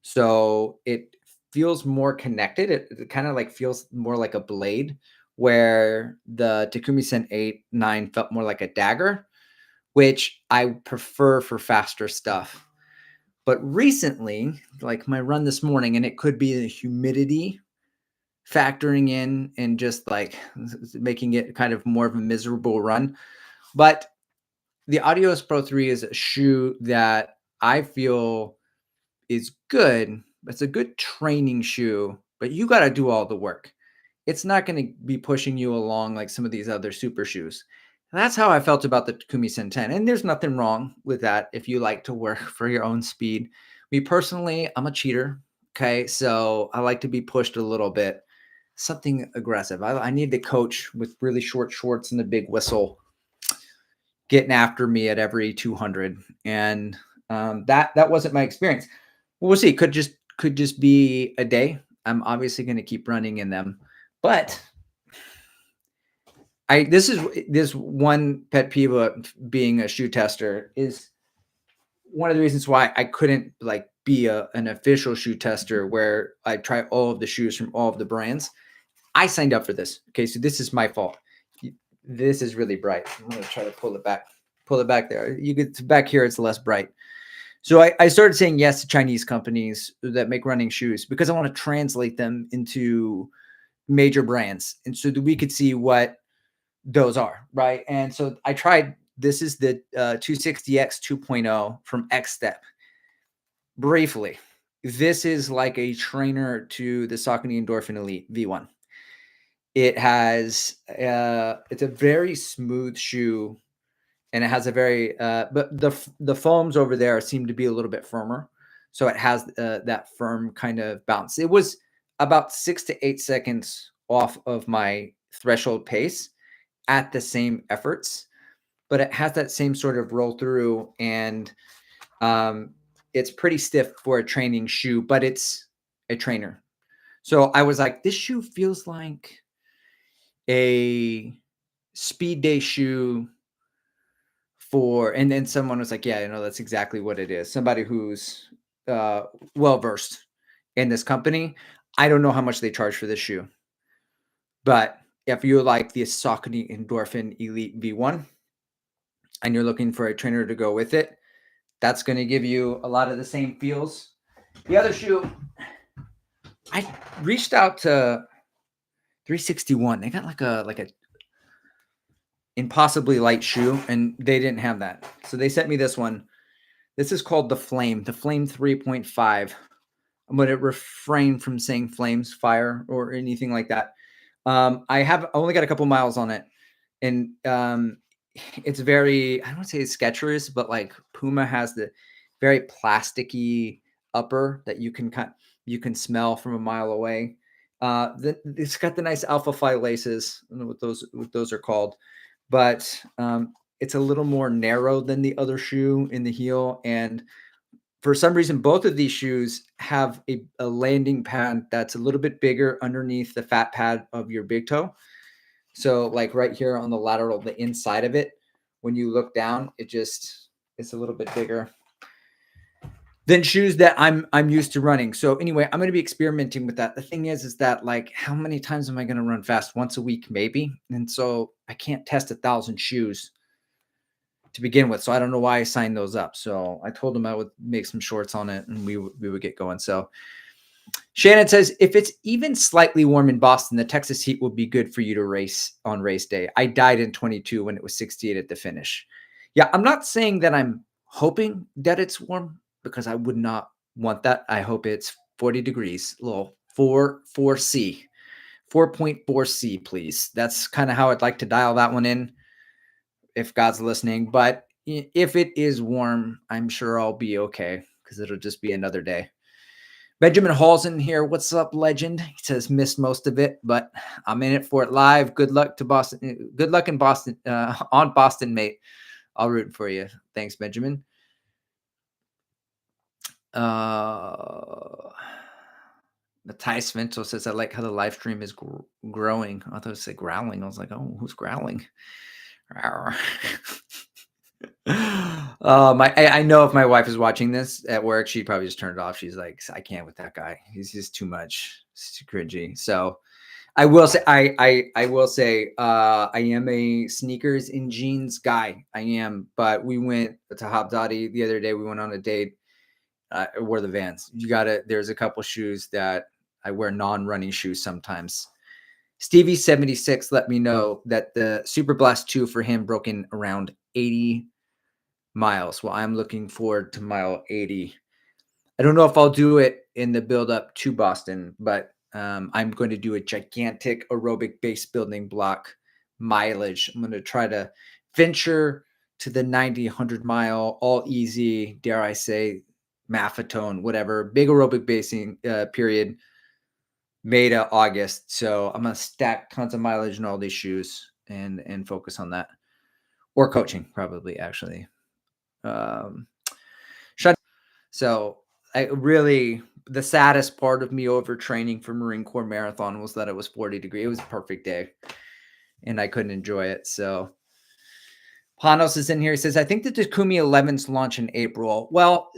So it feels more connected. It kind of like feels more like a blade, where the Takumi Sen 8, 9 felt more like a dagger, which I prefer for faster stuff. But recently, like my run this morning, and it could be the humidity factoring in and just like making it kind of more of a miserable run. But the Audios Pro 3 is a shoe that I feel is good. It's a good training shoe, but you got to do all the work. It's not going to be pushing you along like some of these other super shoes. That's how I felt about the Takumi Sen 10. And there's nothing wrong with that if you like to work for your own speed. Me personally, I'm a cheater. Okay. So I like to be pushed a little bit, something aggressive. I need the coach with really short shorts and the big whistle getting after me at every 200. And that wasn't my experience. We'll see. Could just be a day. I'm obviously going to keep running in them, but this one pet peeve of being a shoe tester is one of the reasons why I couldn't like be an official shoe tester where I try all of the shoes from all of the brands. I signed up for this. Okay, so this is my fault. This is really bright. I'm going to try to pull it back there. You get back here, it's less bright. So I started saying yes to Chinese companies that make running shoes because I want to translate them into major brands. And so that we could see what those are, right? And so I tried, this is the 260X 2.0 from X Step. Briefly, this is like a trainer to the Saucony Endorphin Elite V1. It has, it's a very smooth shoe, and it has a very, but the foams over there seem to be a little bit firmer. So it has that firm kind of bounce. It was about 6 to 8 seconds off of my threshold pace at the same efforts, but it has that same sort of roll through, and it's pretty stiff for a training shoe, but it's a trainer. So I was like, this shoe feels like a speed day shoe for, and then someone was like, yeah, that's exactly what it is. Somebody who's well versed in this company. I don't know how much they charge for this shoe, but if you like the Saucony Endorphin Elite V1 and you're looking for a trainer to go with it, that's going to give you a lot of the same feels. The other shoe, I reached out to 361. They got like a impossibly light shoe, and they didn't have that. So they sent me this one. This is called the Flame 3.5. I'm going to refrain from saying flames, fire, or anything like that. I only got a couple miles on it, and it's very, I don't want to say Skechers, but like Puma has the very plasticky upper that you can smell from a mile away. It's got the nice Alpha Phi laces. I don't know what those are called, but it's a little more narrow than the other shoe in the heel, and For some reason, both of these shoes have a landing pad that's a little bit bigger underneath the fat pad of your big toe. So like right here on the lateral, the inside of it, when you look down, it's a little bit bigger than shoes that I'm used to running. So anyway, I'm going to be experimenting with that. The thing is that like, how many times am I going to run fast? Once a week, maybe. And so I can't test 1,000 shoes to begin with. So I don't know why I signed those up. So I told him I would make some shorts on it and we would get going. So Shannon says, if it's even slightly warm in Boston, the Texas heat will be good for you to race on race day. I died in 22 when it was 68 at the finish. Yeah, I'm not saying that I'm hoping that it's warm because I would not want that. I hope it's 40 degrees, a little 4C, 4.4C, please. That's kind of how I'd like to dial that one in if God's listening. But if it is warm, I'm sure I'll be okay because it'll just be another day. Benjamin Hall's in here. What's up, legend? He says, missed most of it, but I'm in it for it live. Good luck to Boston. Good luck in Boston, on Boston, mate. I'll root for you. Thanks, Benjamin. Matthias Vento says, I like how the live stream is growing. I thought it said growling. I was like, oh, who's growling? I know if my wife is watching this at work, she'd probably just turn it off. She's like, I can't with that guy. He's just too much. It's too cringy. So I will say, I will say, I am a sneakers and jeans guy. I am, but we went to Hobdoddy the other day. We went on a date. I wore the Vans. There's a couple shoes that I wear non-running shoes sometimes. Stevie 76 let me know that the Super Blast 2 for him broke in around 80 miles. Well, I'm looking forward to mile 80. I don't know if I'll do it in the build up to Boston, but I'm going to do a gigantic aerobic base building block mileage. I'm going to try to venture to the 90, 100 mile, all easy, dare I say, Maffetone, whatever, big aerobic basing period, May to August. So I'm going to stack tons of mileage in all these shoes and focus on that. Or coaching, probably, actually. So the saddest part of me overtraining for Marine Corps Marathon was that it was 40 degrees. It was a perfect day and I couldn't enjoy it. So Panos is in here. He says, I think the Takumi 11s launch in April. Well,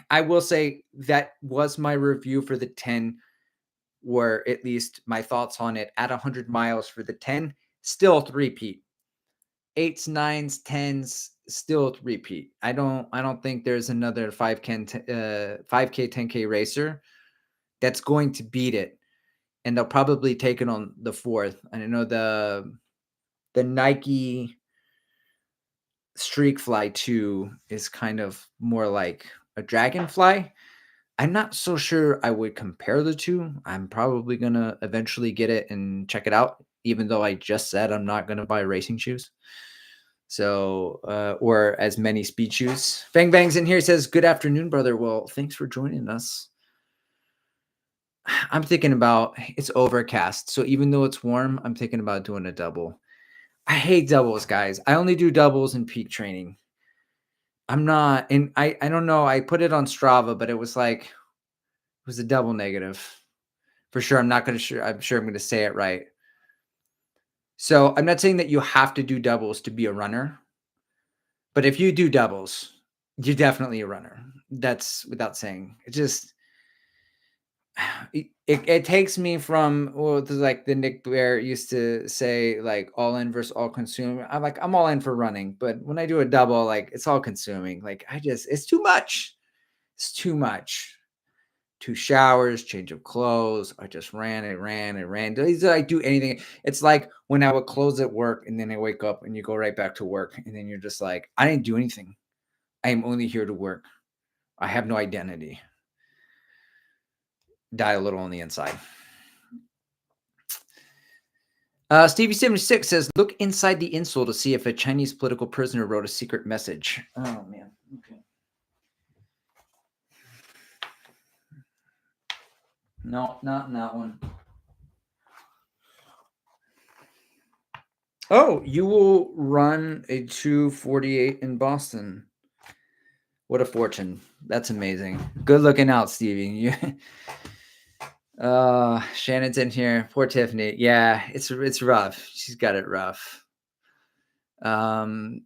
I will say that was my review for the 10, where at least my thoughts on it at 100 miles for the 10, still three-peat. 8s, 9s, 10s, still three-peat. I don't think there's another 5K, 10K racer that's going to beat it. And they'll probably take it on the 4th. And I know the Nike Streak Fly 2 is kind of more like a Dragonfly. I'm not so sure I would compare the two. I'm probably going to eventually get it and check it out, even though I just said I'm not going to buy racing shoes. So, or as many speed shoes. Fang Bang's in here. He says, good afternoon, brother. Well, thanks for joining us. I'm thinking about, it's overcast. So even though it's warm, I'm thinking about doing a double. I hate doubles, guys. I only do doubles in peak training. I'm not, and I don't know. I put it on Strava, but it was like, it was a double negative for sure. I'm sure I'm going to say it right. So I'm not saying that you have to do doubles to be a runner, but if you do doubles, you're definitely a runner. That's without saying. It just, it takes me from, well, like the Nick Bear used to say, like all in versus all consuming. I'm all in for running, but when I do a double, like it's all consuming. Like it's too much. It's too much. 2 showers, change of clothes. I just ran. I do anything. It's like when I would close at work and then I wake up and you go right back to work and then you're just like, I didn't do anything. I am only here to work. I have no identity. Die a little on the inside. Stevie76 says, look inside the insole to see if a Chinese political prisoner wrote a secret message. Oh, man. Okay. No, not in that one. Oh, you will run a 2:48 in Boston. What a fortune. That's amazing. Good looking out, Stevie. You Shannon's in here. Poor Tiffany. Yeah, it's rough. She's got it rough. Um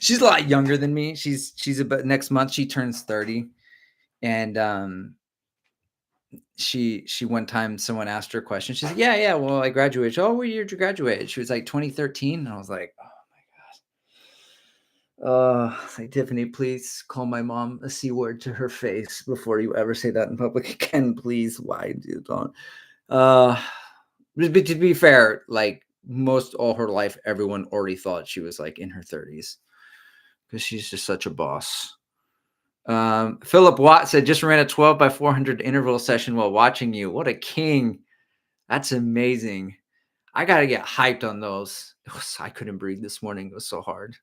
she's a lot younger than me. She's about next month she turns 30. And she one time someone asked her a question. She said, "Yeah, yeah, well, I graduated." "Oh, what year did you graduate?" She was like 2013. And I was like, "Oh my god." Like, Tiffany, please call my mom a C word to her face before you ever say that in public again, please. Why do you don't? Uh but to be fair, like most all her life, everyone already thought she was like in her 30s because she's just such a boss. Philip Watt said, just ran a 12 by 400 interval session while watching you. What a king. That's amazing. I got to get hyped on those. I couldn't breathe this morning. It was so hard.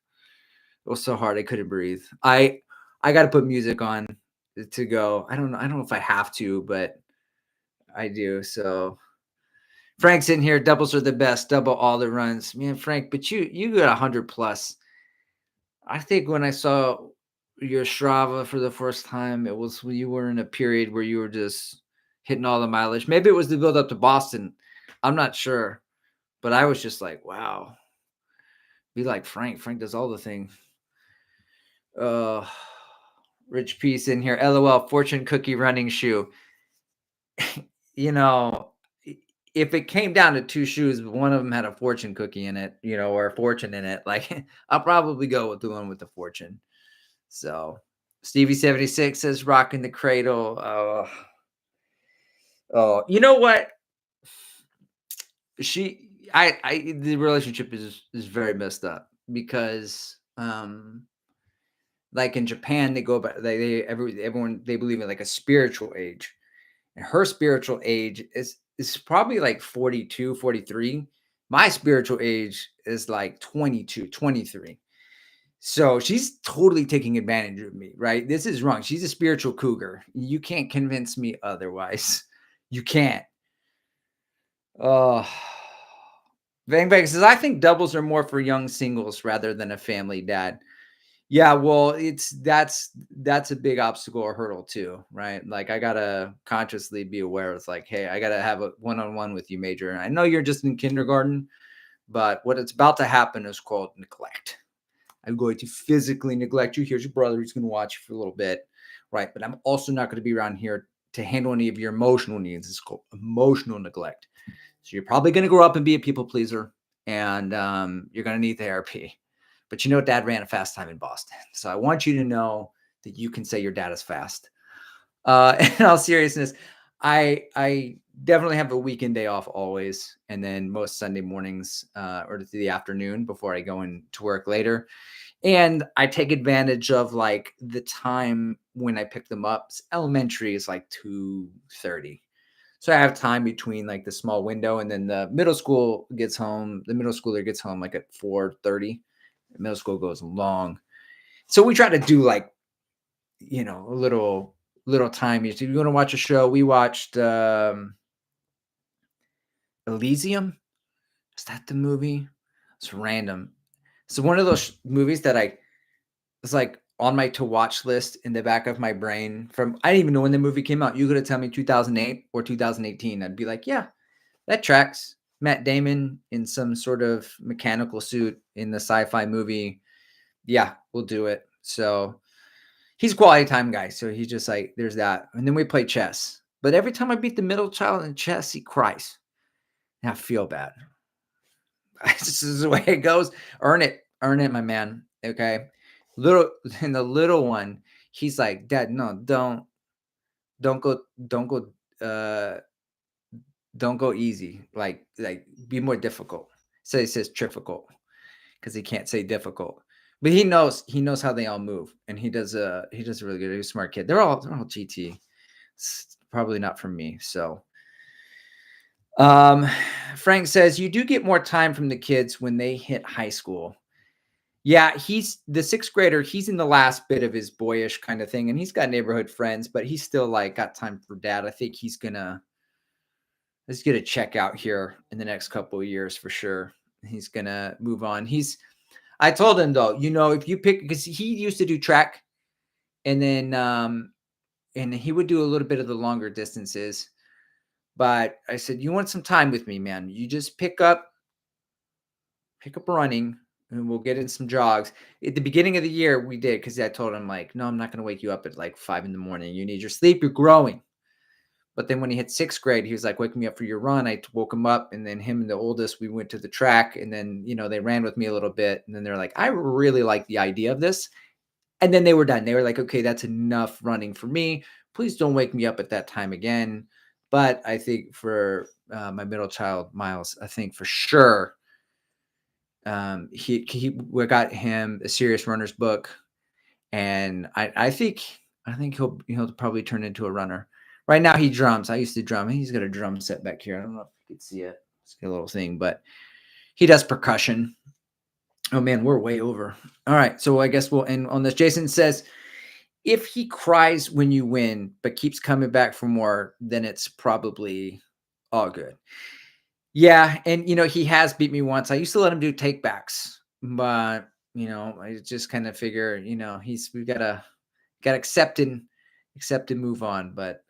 It was so hard. I couldn't breathe. I got to put music on to go. I don't know if I have to, but I do. So Frank's in here. Doubles are the best. Double all the runs. Man, Frank, but you got 100 plus. I think when I saw your Strava for the first time, it was when you were in a period where you were just hitting all the mileage. Maybe it was the build up to Boston. I'm not sure, but I was just like, wow, be like Frank. Frank does all the things. Uh, Rich Piece in here. LOL, fortune cookie running shoe. You know, if it came down to two shoes, but one of them had a fortune cookie in it, or a fortune in it, like I'll probably go with the one with the fortune. So Stevie76 says rocking the cradle. Oh, you know what? The relationship is very messed up because like in Japan they go by everyone they believe in like a spiritual age. And her spiritual age is probably like 42, 43. My spiritual age is like 22, 23. So she's totally taking advantage of me, right? This is wrong. She's a spiritual cougar. You can't convince me otherwise. You can't. Oh, Bang Bang says, I think doubles are more for young singles rather than a family dad. Yeah, well, that's a big obstacle or hurdle too, right? Like I gotta consciously be aware. It's like, hey, I gotta have a one-on-one with you, Major. And I know you're just in kindergarten, but what it's about to happen is called neglect. I'm going to physically neglect you. Here's your brother. He's going to watch you for a little bit. Right. But I'm also not going to be around here to handle any of your emotional needs. It's called emotional neglect. So you're probably going to grow up and be a people pleaser and you're going to need therapy. But dad ran a fast time in Boston. So I want you to know that you can say your dad is fast. In all seriousness, I definitely have a weekend day off always. And then most Sunday mornings or the afternoon before I go into work later. And I take advantage of like the time when I pick them up. Elementary is like 2:30. So I have time between like the small window and then the middle schooler gets home like at 4:30. Middle school goes long. So we try to do like, a little time. You want to watch a show? We watched Elysium. Is that the movie? It's random. So one of those movies that it's like on my to watch list in the back of my brain from I didn't even know when the movie came out. You could have told me 2008 or 2018. I'd be like, yeah, that tracks. Matt Damon in some sort of mechanical suit in the sci-fi movie. Yeah, we'll do it. So he's a quality time guy. So he's just like, there's that. And then we play chess. But every time I beat the middle child in chess, he cries. And I feel bad. This is the way it goes. Earn it, my man. Okay. Little and the little one, he's like, Dad, no, don't go, don't go, uh, don't go easy. Like be more difficult. So he says difficult because he can't say difficult. But he knows how they all move, and he does really good. He's a smart kid. They're all GT. It's probably not for me. So um Frank says you do get more time from the kids when they hit high school. Yeah, he's the sixth grader. He's in the last bit of his boyish kind of thing, and he's got neighborhood friends, but he's still like got time for dad. I think he's gonna check out here in the next couple of years for sure. He's gonna move on. I told him though, if you pick, because he used to do track, and then and he would do a little bit of the longer distances. But I said, you want some time with me, man? You just pick up running, and we'll get in some jogs. At the beginning of the year, we did, because I told him, like, no, I'm not going to wake you up at like 5 in the morning. You need your sleep. You're growing. But then when he hit sixth grade, he was like, wake me up for your run. I woke him up, and then him and the oldest, we went to the track, and then, they ran with me a little bit. And then they're like, I really like the idea of this. And then they were done. They were like, okay, that's enough running for me. Please don't wake me up at that time again. But I think for my middle child, Miles, I think for sure, we got him a serious runner's book, and I think he'll probably turn into a runner. Right now he drums. I used to drum. He's got a drum set back here. I don't know if you can see it. It's a little thing, but he does percussion. Oh man, we're way over. All right, so I guess we'll end on this. Jason says, if he cries when you win but keeps coming back for more, then it's probably all good. Yeah, and he has beat me once. I used to let him do takebacks, but I just kind of figure, we gotta accept and move on. But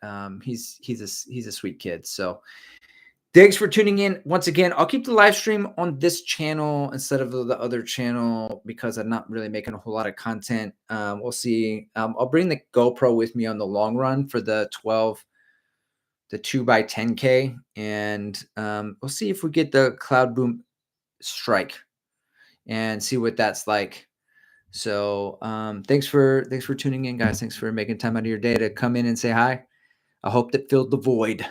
he's a sweet kid. So thanks for tuning in once again. I'll keep the live stream on this channel instead of the other channel, because I'm not really making a whole lot of content. We'll see. I'll bring the GoPro with me on the long run for the 2x10K, and we'll see if we get the Cloud Boom strike and see what that's like. So thanks for tuning in, guys. Thanks for making time out of your day to come in and say hi. I hope that filled the void.